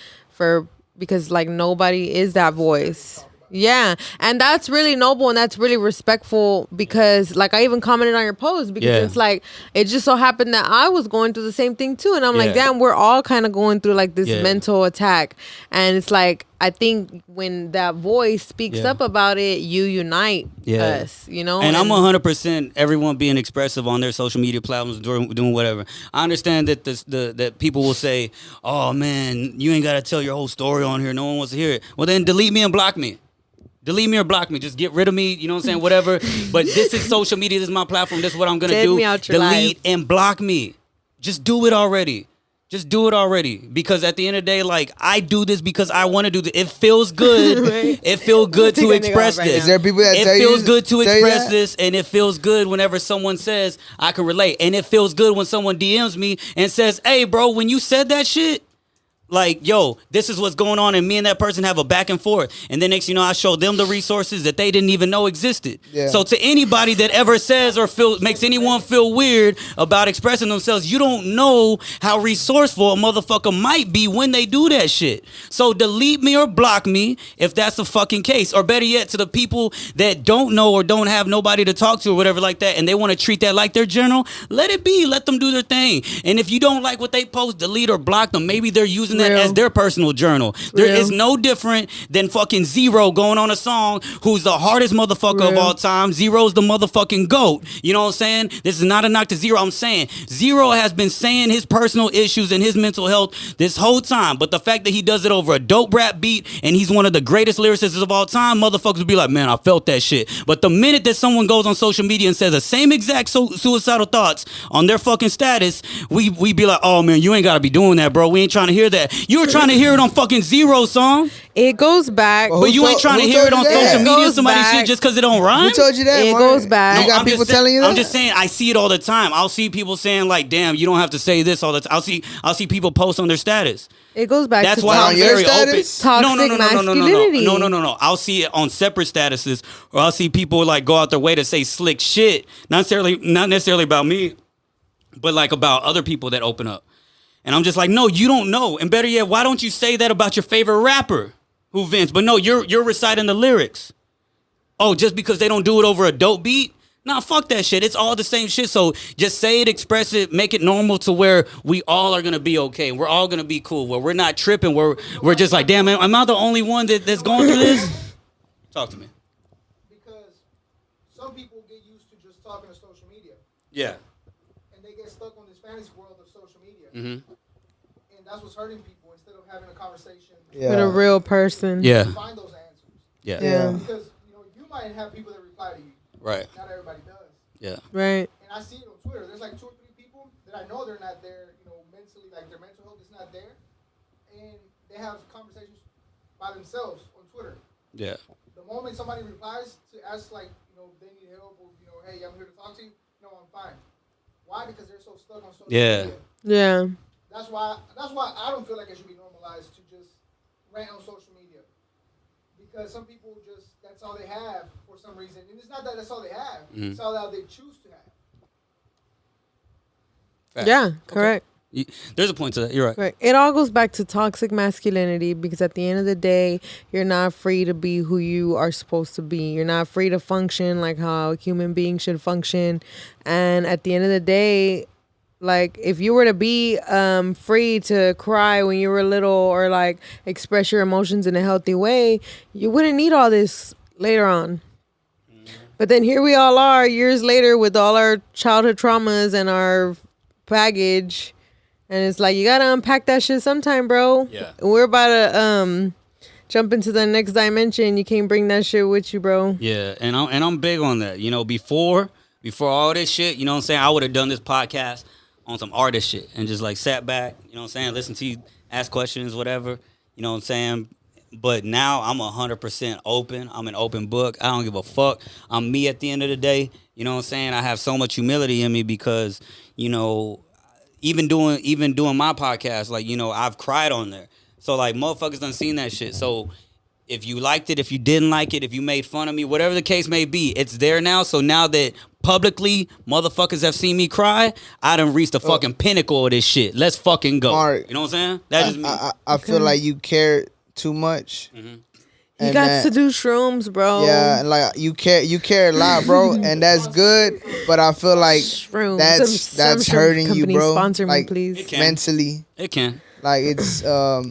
because like nobody is that voice. Yeah, and that's really noble and that's really respectful because like I even commented on your post because it's like it just so happened that I was going through the same thing too, and I'm like, damn, we're all kind of going through like this mental attack, and it's like I think when that voice speaks up about it, you unite us, you know. And I'm 100% everyone being expressive on their social media platforms, doing whatever. I understand that that people will say, "Oh man, you ain't got to tell your whole story on here. No one wants to hear it." Well, then delete me and block me. Delete me or block me. Just get rid of me. You know what I'm saying? Whatever. But this is social media. This is my platform. This is what I'm going to do. Me out your Delete life. and block me. Just do it already. Just do it already. Because at the end of the day, like, I do this because I want to do this. It feels good. Right. It feels good to express this. Is there people that it tell you? feels good to express that? this, and it feels good whenever someone says, I can relate. And it feels good when someone DMs me and says, hey, bro, when you said that shit, like, yo, this is what's going on, and me and that person have a back and forth. And then next, you know, I show them the resources that they didn't even know existed. Yeah. So to anybody that ever says or makes anyone feel weird about expressing themselves, you don't know how resourceful a motherfucker might be when they do that shit. So delete me or block me if that's the fucking case. Or better yet, to the people that don't know or don't have nobody to talk to or whatever like that, and they want to treat that like their journal, let it be. Let them do their thing. And if you don't like what they post, delete or block them. Maybe they're using that as their personal journal. There is no different than fucking Zero going on a song who's the hardest motherfucker of all time. Zero's the motherfucking GOAT. You know what I'm saying? This is not a knock to Zero. I'm saying Zero has been saying his personal issues and his mental health this whole time. But the fact that he does it over a dope rap beat and he's one of the greatest lyricists of all time, motherfuckers will be like, man, I felt that shit. But the minute that someone goes on social media and says the same exact suicidal thoughts on their fucking status, we be like, oh man, you ain't gotta be doing that, bro. We ain't trying to hear that. You were trying to hear it on fucking Zero song. It goes back. But you ain't trying to hear it on social media somebody's shit just because it don't rhyme? Who told you that? It goes back. You got people telling you that? I'm just saying, I see it all the time. I'll see people saying like, damn, you don't have to say this all the time. I'll see people post on their status. It goes back That's to why I'm very open. Toxic masculinity. No. I'll see it on separate statuses, or I'll see people like go out their way to say slick shit. Not necessarily about me, but like about other people that open up. And I'm just like, no, you don't know. And better yet, why don't you say that about your favorite rapper who vents? But no, you're reciting the lyrics. Oh, just because they don't do it over a dope beat? Nah, fuck that shit. It's all the same shit. So just say it, express it, make it normal to where we all are gonna be okay. We're all gonna be cool. Where we're not tripping. We're just like, damn, man, am I the only one that's going through this? Talk to me. Because some people get used to just talking to social media. Yeah. And they get stuck on this fantasy world of social media. Mm-hmm. And that's what's hurting people instead of having a conversation with a real person. Yeah. Find those answers. Yeah. Because you might have people that reply to you. Right. Not everybody does. Yeah. Right. And I see it on Twitter. There's like 2 or 3 people that I know they're not there, mentally, like their mental health is not there. And they have conversations by themselves on Twitter. Yeah. The moment somebody replies to ask, like, they need help or, hey, I'm here to talk to you. No, I'm fine. Why? Because they're so stuck on social media. Yeah. That's why I don't feel like it should be normalized to just rant on social media. Because some people that's all they have for some reason. And it's not that that's all they have. Mm-hmm. It's all that they choose to have. Fact. Yeah, correct. Okay. There's a point to that. You're right. Right. It all goes back to toxic masculinity because at the end of the day, you're not free to be who you are supposed to be. You're not free to function like how a human being should function. And at the end of the day, like if you were to be free to cry when you were little or like express your emotions in a healthy way, you wouldn't need all this later on. But then here we all are years later with all our childhood traumas and our baggage. And it's like, you got to unpack that shit sometime, bro. Yeah. We're about to jump into the next dimension. You can't bring that shit with you, bro. Yeah. And I'm big on that. Before all this shit, you know what I'm saying? I would have done this podcast on some artist shit and just like sat back, you know what I'm saying? Listen to you, ask questions, whatever, you know what I'm saying? But now I'm 100% open. I'm an open book. I don't give a fuck. I'm me at the end of the day. You know what I'm saying? I have so much humility in me because, even doing my podcast, like, I've cried on there. So like motherfuckers done seen that shit. So if you liked it, if you didn't like it, if you made fun of me, whatever the case may be, it's there now. So now that publicly motherfuckers have seen me cry, I done reached the fucking pinnacle of this shit. Let's fucking go. Mark, you know what I'm saying? That's just me. I feel like you care too much. You got to do shrooms, bro. Yeah, and like you care a lot, bro, and that's good. But I feel like Shrooms. that's Some hurting you, company bro. Sponsor like me, please. mentally. It can. Like it's I'll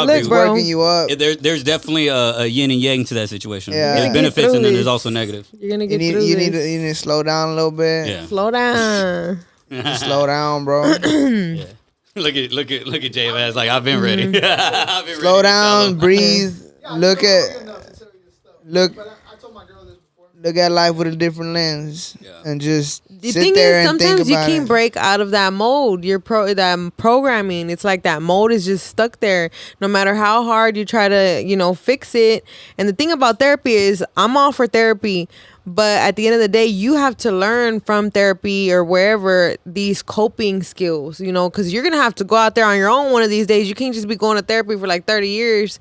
Look, agree. bro. working you up. There's definitely a yin and yang to that situation. Yeah. There's You're gonna benefits get and through then there's this. also negative. You're gonna You get need through you this. need to, you need to slow down a little bit. Yeah. Slow down. Just slow down, bro. Yeah. Look at Jay man. It's like I've been ready. I've been Slow ready to tell down, him. breathe. Yeah, Look I don't at know enough to tell you this stuff. look But I told my girl this before. look at life with a different lens, Yeah. and just The sit thing there is, and think sometimes you about can't it. break out of that mold. That programming. It's like that mold is just stuck there. No matter how hard you try to, fix it. And the thing about therapy is, I'm all for therapy, but at the end of the day, you have to learn from therapy or wherever these coping skills. Because you're gonna have to go out there on your own one of these days. You can't just be going to therapy for like 30 years.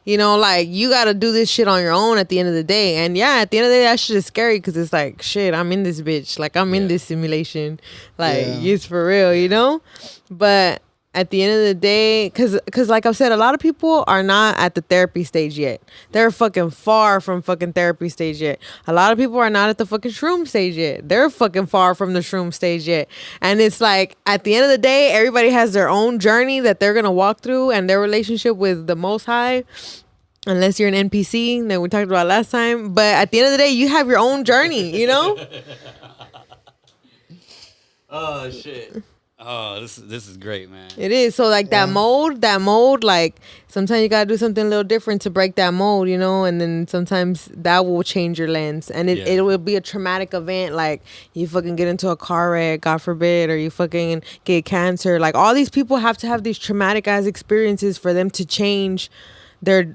You got to do this shit on your own at the end of the day. And yeah, at the end of the day, that shit is scary because it's like, shit, I'm in this bitch. Like, I'm in this simulation. Like, it's for real, But at the end of the day, because like I've said, a lot of people are not at the therapy stage yet. They're fucking far from fucking therapy stage yet. A lot of people are not at the fucking shroom stage yet. They're fucking far from the shroom stage yet. And it's like, at the end of the day, everybody has their own journey that they're going to walk through, and their relationship with the Most High, unless you're an NPC that we talked about last time. But at the end of the day, you have your own journey, Oh shit. Oh, this is great, man. It is. So like that mold, like sometimes you gotta do something a little different to break that mold, and then sometimes that will change your lens. And it will be a traumatic event, like you fucking get into a car wreck, God forbid, or you fucking get cancer. Like all these people have to have these traumatic ass experiences for them to change their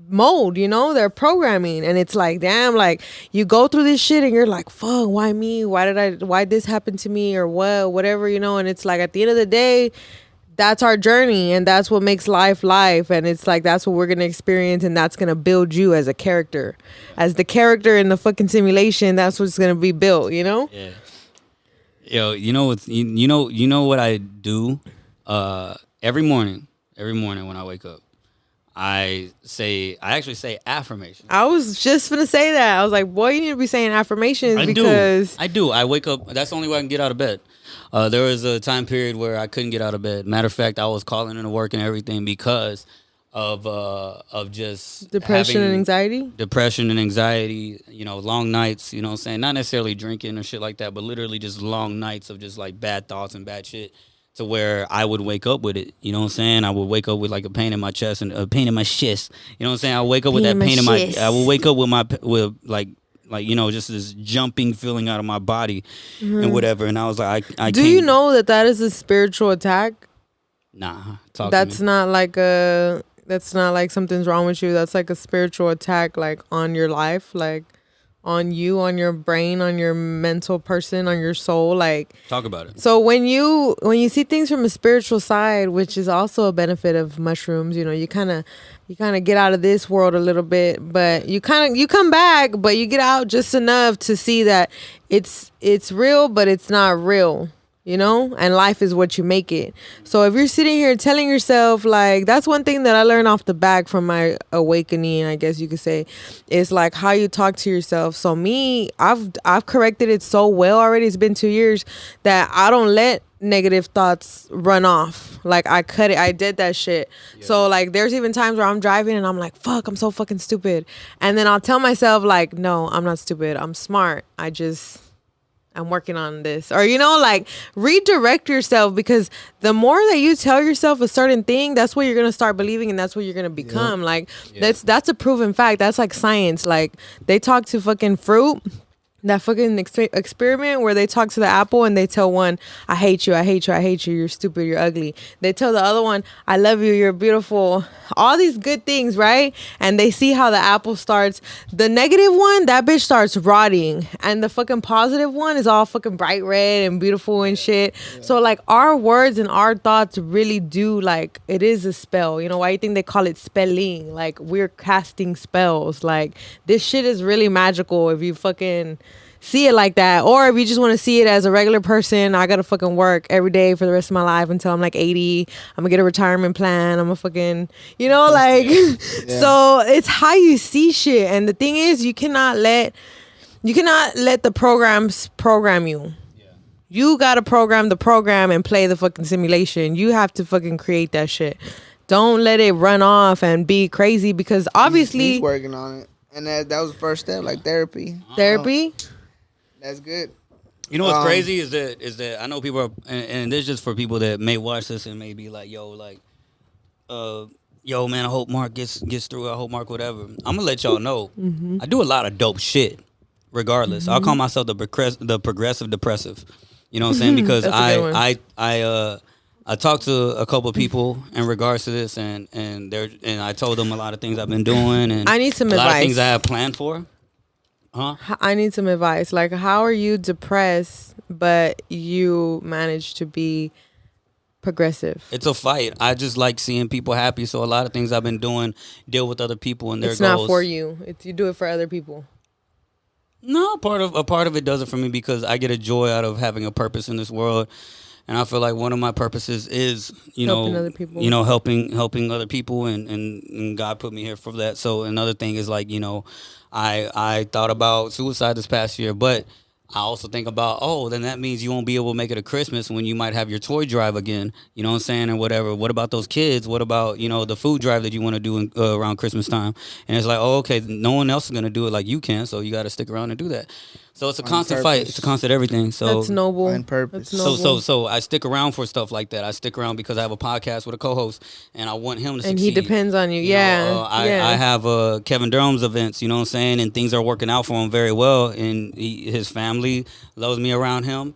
mold, their programming. And it's like, damn, like you go through this shit and you're like, fuck, why me? Why this happened to me, or whatever, and it's like at the end of the day, that's our journey, and that's what makes life. And it's like, that's what we're gonna experience, and that's gonna build you as a character. As the character in the fucking simulation, that's what's gonna be built, Yeah. Yo, you know what I do? Every morning when I wake up, I actually say affirmations. I was just gonna say that. I was like, boy, you need to be saying affirmations because I do. I wake up. That's the only way I can get out of bed. There was a time period where I couldn't get out of bed. Matter of fact, I was calling into work and everything because of just depression and anxiety. Depression and anxiety. Long nights. You know what I'm saying? Not necessarily drinking or shit like that, but literally just long nights of just like bad thoughts and bad shit. To where I would wake up with it, you know what I'm saying? I would wake up with like a pain in my chest and a pain in my chest. You know what I'm saying? I wake up with that pain in my. I will wake up with like just this jumping feeling out of my body and whatever. And I was like, I Do can't. you know that is a spiritual attack? Nah, that's not like that's not like something's wrong with you. That's like a spiritual attack, like on your life, like on you, on your brain, on your mental person, on your soul. Like, talk about it. So when you see things from a spiritual side, which is also a benefit of mushrooms, you kind of get out of this world a little bit, but you come back, but you get out just enough to see that it's real, but it's not real. And life is what you make it. So if you're sitting here telling yourself, like, that's one thing that I learned off the back from my awakening, I guess you could say, is like how you talk to yourself. So me, I've corrected it so well already. It's been 2 years that I don't let negative thoughts run off. Like I cut it. I did that shit. Yeah. So like there's even times where I'm driving and I'm like, fuck, I'm so fucking stupid. And then I'll tell myself like, no, I'm not stupid. I'm smart. I'm working on this. Or, like redirect yourself, because the more that you tell yourself a certain thing, that's what you're going to start believing, and that's what you're going to become. Like that's a proven fact. That's like science. Like they talk to fucking fruit. That fucking experiment where they talk to the apple and they tell one, I hate you, I hate you, I hate you, you're stupid, you're ugly. They tell the other one, I love you, you're beautiful. All these good things, right? And they see how the apple starts. The negative one, that bitch starts rotting. And the fucking positive one is all fucking bright red and beautiful and shit. Yeah. So like our words and our thoughts really do, like, it is a spell. You know, why you think they call it spelling? Like, we're casting spells. Like, this shit is really magical if you fucking see it like that. Or if you just want to see it as a regular person, I gotta fucking work every day for the rest of my life until I'm like 80. I'm gonna get a retirement plan. I'm a fucking, you know, like, yeah. So it's how you see shit. And the thing is, you cannot let the programs program you. Yeah. You gotta program the program and play the fucking simulation. You have to fucking create that shit. Don't let it run off and be crazy, because obviously he's working on it. And that was the first step, like therapy. Therapy? That's good. You know what's crazy is that I know people are, and this is just for people that may watch this and may be like, yo, man, I hope Mark gets through. I hope Mark whatever. I'm gonna let y'all know. Mm-hmm. I do a lot of dope shit. Regardless, mm-hmm. I'll call myself the progressive depressive. You know what I'm saying? Because I talked to a couple of people in regards to this, and I told them a lot of things I've been doing, and I need some advice. A lot of things I have planned for. Huh? I need some advice. Like, how are you depressed, but you manage to be progressive? It's a fight. I just like seeing people happy. So a lot of things I've been doing deal with other people and their goals. It's not for you. You do it for other people. No, a part of it does it for me because I get a joy out of having a purpose in this world. And I feel like one of my purposes is, helping other people. Helping other people, and God put me here for that. So another thing is like, I thought about suicide this past year, but I also think about, then that means you won't be able to make it to Christmas when you might have your toy drive again, you know what I'm saying, and whatever. What about those kids? What about, the food drive that you want to do around Christmas time? And it's like, okay, no one else is going to do it like you can, so you got to stick around and do that. So it's a constant fight. It's a constant everything. So that's noble. On purpose. That's noble. So I stick around for stuff like that. I stick around because I have a podcast with a co-host, and I want him to succeed. And he depends on you. I have Kevin Durham's events, you know what I'm saying, and things are working out for him very well, and his family loves me around him.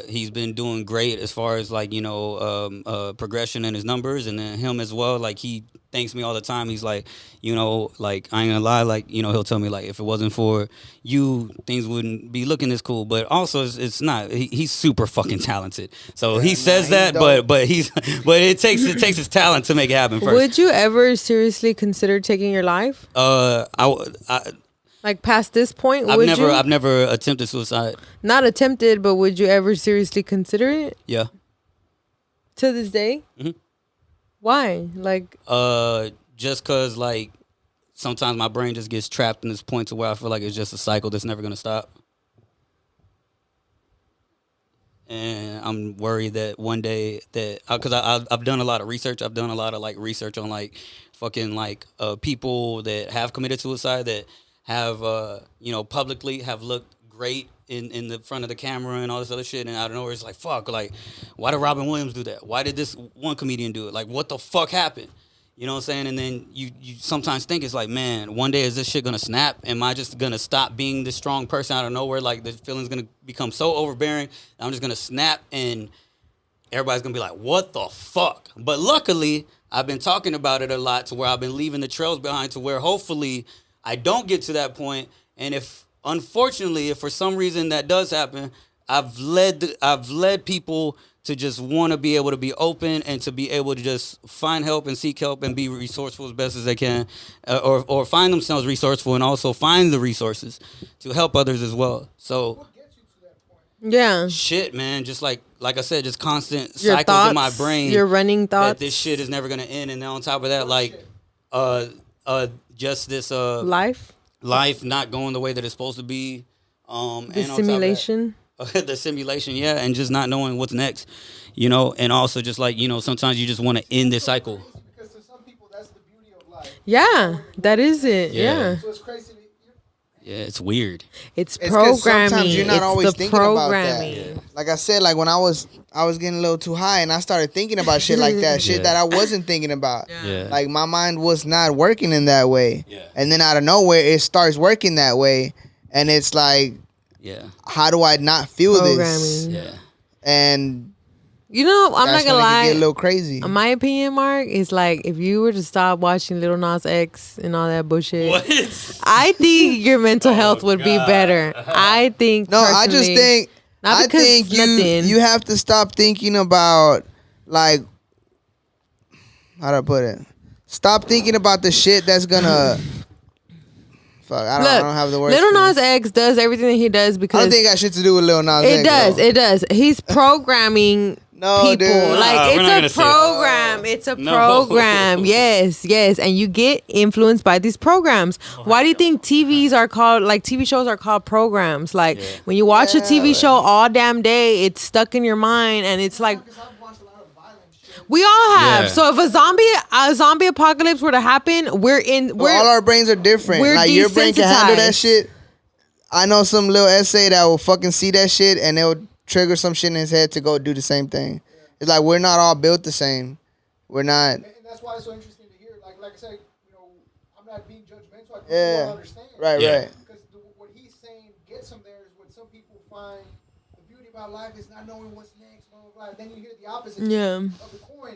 He's been doing great as far as like, progression in his numbers, and then him as well. Like, he thanks me all the time. He's like, like, I ain't gonna lie, like, he'll tell me like, if it wasn't for you, things wouldn't be looking this cool. But also it's not. He's super fucking talented. So he says that, but it takes his talent to make it happen first. Would you ever seriously consider taking your life? Like past this point, I've never attempted suicide. Not attempted, but would you ever seriously consider it? Yeah. To this day? Mm-hmm. Why? Like, just cause like sometimes my brain just gets trapped in this point to where I feel like it's just a cycle that's never gonna stop. And I'm worried that one day because I've done a lot of research. I've done a lot of like research on like fucking like people that have committed suicide that have publicly have looked great in the front of the camera and all this other shit, and out of nowhere it's like, fuck, like, why did Robin Williams do that? Why did this one comedian do it? Like, what the fuck happened? You know what I'm saying? And then you sometimes think it's like, man, one day is this shit gonna snap? Am I just gonna stop being this strong person out of nowhere? Like, the feeling's gonna become so overbearing, I'm just gonna snap and everybody's gonna be like, what the fuck? But luckily, I've been talking about it a lot to where I've been leaving the trails behind to where hopefully I don't get to that point. And unfortunately, if for some reason that does happen, I've led people to just want to be able to be open and to be able to just find help and seek help and be resourceful as best as they can, or find themselves resourceful and also find the resources to help others as well. So, what gets you to that point? Yeah, shit, man, just like I said, just constant your cycles thoughts, in my brain. Your running thoughts. That this shit is never gonna end, and then on top of that, like, just this life not going the way that it's supposed to be. The simulation. The simulation, yeah, and just not knowing what's next, and also just like, sometimes you just want to end this cycle. Because to some people, that's the beauty of life. Yeah, that is it. Yeah. So it's crazy. Yeah, it's weird. It's programming. Sometimes you're not always thinking about that. Yeah. Like I said, like when I was getting a little too high, and I started thinking about shit like that, shit that I wasn't thinking about. Yeah. Like my mind was not working in that way. Yeah. And then out of nowhere, it starts working that way, and it's like, Yeah. How do I not feel this? Programming. Yeah. And You know, I'm that's not gonna when it can lie. get a little crazy. In my opinion, Mark, is like if you were to stop watching Little Nas X and all that bullshit, What? I think your mental health would be God. better. I think. No, I just personally, think not I because think nothing. you have to stop thinking about like how do I put it? Stop thinking about the shit that's gonna fuck. I don't have the words. Little for Nas this. X does everything that he does I because don't think it got shit to do with Lil Nas it X, does. though. It does. He's programming No, people. dude. Nah, Like we're not gonna it's a say it. program. It's a No. program. Yes, yes. And you get influenced by these programs. Why do you think TV shows are called programs? Like Yeah. when you watch a TV Yeah. show all damn day, it's stuck in your mind and it's like Because I've watched a lot of violent shit. we all have. Yeah. So if a zombie apocalypse were to happen, we're All our brains are different. we're Like your brain can handle that desensitized. shit. I know some little essay that will fucking see that shit and it'll trigger some shit in his head to go do the same thing. It's like we're not all built the same. We're not. And that's why it's so interesting to hear. Like I said, I'm not being judgmental. I Yeah. want to understand. Right, Yeah. right. Because what he's saying gets him there is what some people find the beauty about life is not knowing what's next, blah, blah, blah. Then you hear the opposite Yeah. of the coin.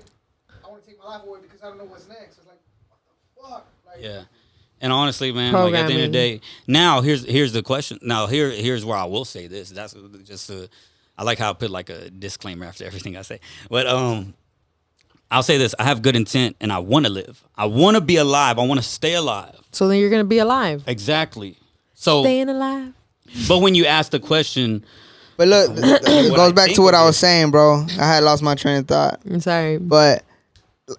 I want to take my life away because I don't know what's next. It's like, what the fuck? Like, Yeah. And honestly, man, like at the end of the day, now here's the question. Now here's where I will say this. That's just I like how I put like a disclaimer after everything I say. But I'll say this: I have good intent, and I want to live. I want to be alive. I want to stay alive. So then you're gonna be alive. Exactly. So, Staying alive. but when you ask the question, But look, it What goes I back think to what of I it- was saying, bro. I had lost my train of thought. I'm sorry. But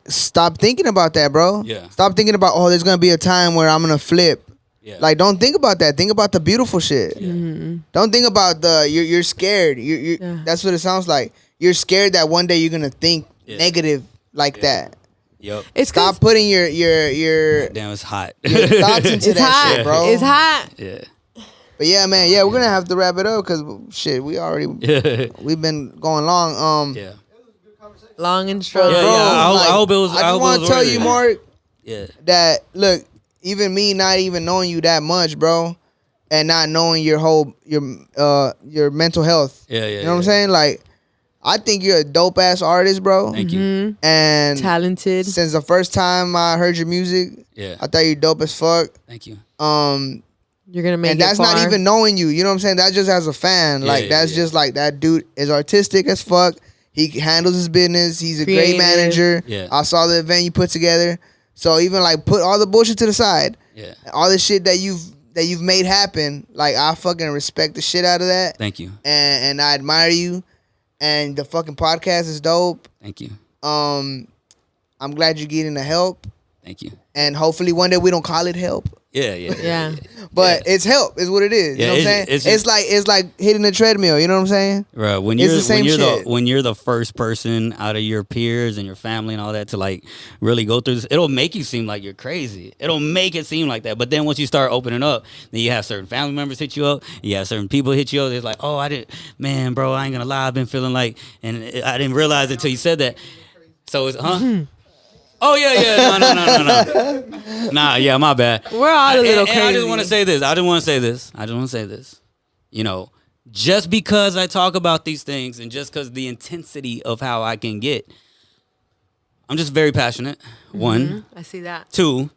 stop thinking about that, bro. Yeah. Stop thinking about, oh, there's gonna be a time where I'm gonna flip. yeah, Like, don't think about that. Think about the beautiful shit. Don't think about you're scared. You Yeah. That's what it sounds like. You're scared that one day you're gonna think Yeah. negative like that. yep. It's 'cause Stop putting your Damn, it's hot. thoughts into it's that hot. shit, bro. It's hot. yeah. But yeah, man, yeah, we're gonna have to wrap it up because shit, Yeah. we've been going long. Yeah. Long and strong. Yeah, Bro, I hope it was. I just want to tell you, Mark, Yeah. that look, even me not even knowing you that much, bro, and not knowing your mental health. Yeah, yeah. You know what I'm saying? Like, I think you're a dope ass artist, bro. Thank you. And Talented. since the first time I heard your music, Yeah. I thought you dope as fuck. Thank you. You're gonna make And it that's far. not even knowing you. You know what I'm saying? That's just as a fan. Yeah, Like, yeah, that's yeah. just like that dude is artistic as fuck. He handles his business. He's a great Creative. manager. Yeah. I saw the event you put together. So even like put all the bullshit to the side. Yeah. All the shit that you've made happen. Like, I fucking respect the shit out of that. Thank you. And I admire you. And the fucking podcast is dope. Thank you. I'm glad you're getting the help. Thank you. And hopefully one day we don't call it help. Yeah. But it's help is what it is. You Yeah, know what I'm saying? it's just- It's like hitting the treadmill, you know what I'm saying? Right. When It's you're the same shit. when you're the first person out of your peers and your family and all that to like really go through this, it'll make you seem like you're crazy. It'll make it seem like that. But then once you start opening up, then you have certain family members hit you up. You have certain people hit you up. It's like, oh, I ain't gonna lie, I've been feeling like, and I didn't realize it until you said that. So it's Oh yeah. No. Nah, yeah, my bad. We're all a little crazy. I just want to say this. You know, just because I talk about these things and just because the intensity of how I can get, I'm just very passionate. One. I see that. Two,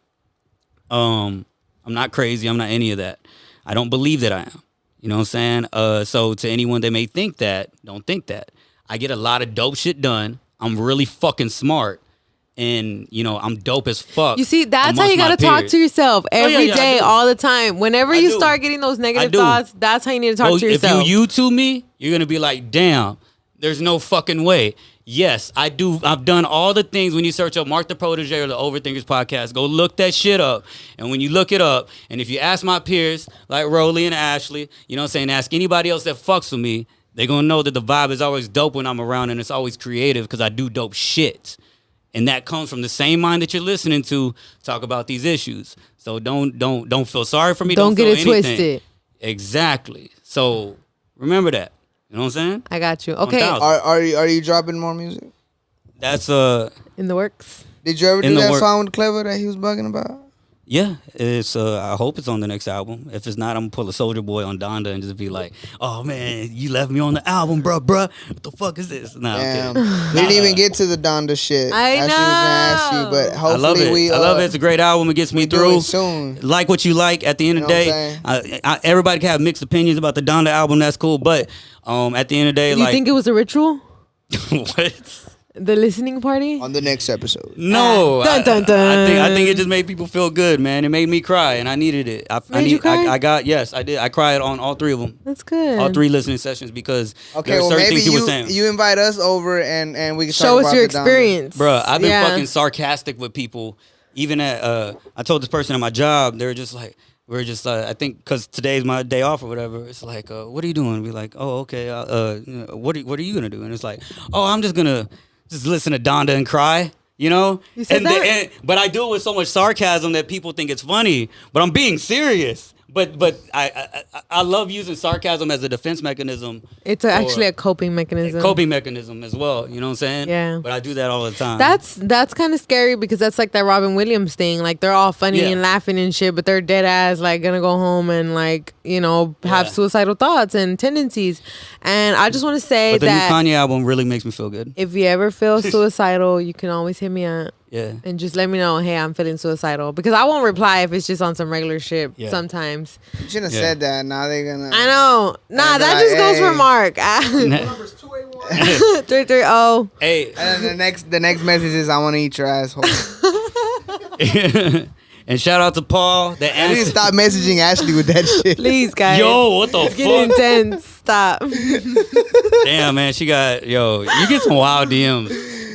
I'm not crazy. I'm not any of that. I don't believe that I am. You know what I'm saying? So to anyone that may think that, don't think that. I get a lot of dope shit done. I'm really fucking smart. And, you know, I'm dope as fuck. You see, that's how amongst you my gotta talk peers. to yourself every yeah, I day, do. all the time. Whenever I you do. start getting those negative do. thoughts, that's how you need to talk Bro, to if yourself. you YouTube me, you're gonna be like, damn, there's no fucking way. Yes, I do. I've done all the things. When you search up Marc The Protege or the Overthinkers podcast, go look that shit up. And when you look it up, and if you ask my peers like Rolly and Ashley, you know what I'm saying, ask anybody else that fucks with me, they're gonna know that the vibe is always dope when I'm around, and it's always creative because I do dope shit. And that comes from the same mind that you're listening to talk about these issues. So don't feel sorry for me. Don't get feel it anything. twisted. Exactly. So remember that. You know what I'm saying? I got you. Okay, 1000. Are you dropping more music? That's in the works. Did you ever In do the that work. song with Clever that he was bugging about? Yeah, it's. I hope it's on the next album. If it's not, I'm gonna pull a Soldier Boy on Donda and just be like, "Oh man, you left me on the album, bruh. What the fuck is this?" Nah, Damn. I'm We kidding. didn't even get to the Donda shit. I Actually, was gonna ask you, know. but I love hopefully it. we. I love it. It's a great album. It gets me do through. it soon. Like what you like. At the end of the You know day, what everybody can have mixed opinions about the Donda album. That's cool. But at the end of the day, You like, think it was a ritual? what? The listening party? On the next episode. No, Dun, dun, dun. I think it just made people feel good, man. It made me cry, and I needed it. You cry? Yes, I did. I cried on all three of them, That's good. all three listening sessions because Okay, there were well certain maybe things he was saying. you invite us over and we can Show talk us about your the Donda. experience. Bruh, I've been Yeah. fucking sarcastic with people. Even at I told this person at my job, they were just like, I think because today's my day off or whatever. It's like, what are you doing? We're like, oh, okay. What are you gonna do? And it's like, oh, I'm just gonna just listen to Donda and cry. You know? You said that? But I do it with so much sarcasm that people think it's funny. But I'm being serious. But I love using sarcasm as a defense mechanism. It's actually a coping mechanism. Coping mechanism as well. You know what I'm saying? Yeah. But I do that all the time. That's kind of scary because that's like that Robin Williams thing. Like they're all funny Yeah. and laughing and shit, but they're dead ass like gonna go home and like have Yeah. suicidal thoughts and tendencies. And I just want to say But the that new Kanye album really makes me feel good. if you ever feel suicidal, you can always hit me up Yeah. and just let me know. Hey, I'm feeling suicidal because I won't reply if it's just on some regular shit. Yeah. Sometimes You shouldn't have Yeah. said that. Now they're gonna. I know. Nah, And that like, just goes for hey. Mark. Number's 281. 330. Hey. And then the next message is, I want to eat your asshole. And shout out to Paul. The I need to answer. stop messaging Ashley with that shit. Please, guys. Yo, what the It's getting fuck? intense. Stop. Damn, man. You get some wild DMs.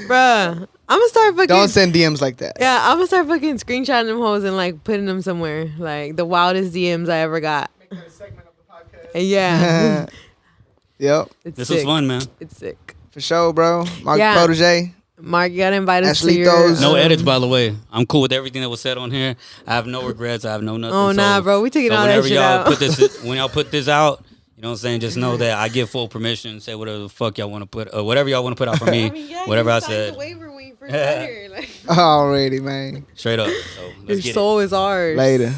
Bruh. I'm gonna start fucking. Don't send DMs like that. Yeah, I'm gonna start fucking screenshotting them hoes and like putting them somewhere. Like the wildest DMs I ever got. Make that a segment of the podcast. And yeah. Yep, It's This sick. was fun, man. It's sick. for sure, bro. Marc Yeah. The Protege. Mark, you gotta invite us Ashley to your. Those. No edits, by the way. I'm cool with everything that was said on here. I have no regrets. I have no nothing. Oh, nah, bro. We taking all that whenever shit y'all out. when y'all put this out, you know what I'm saying? Just know that I give full permission. Say whatever the fuck y'all want to put, whatever y'all want to put out for me. Whatever I said. Waiver when you first got here. Like, Already, man. Straight up. So your let's get it. soul is ours. Later.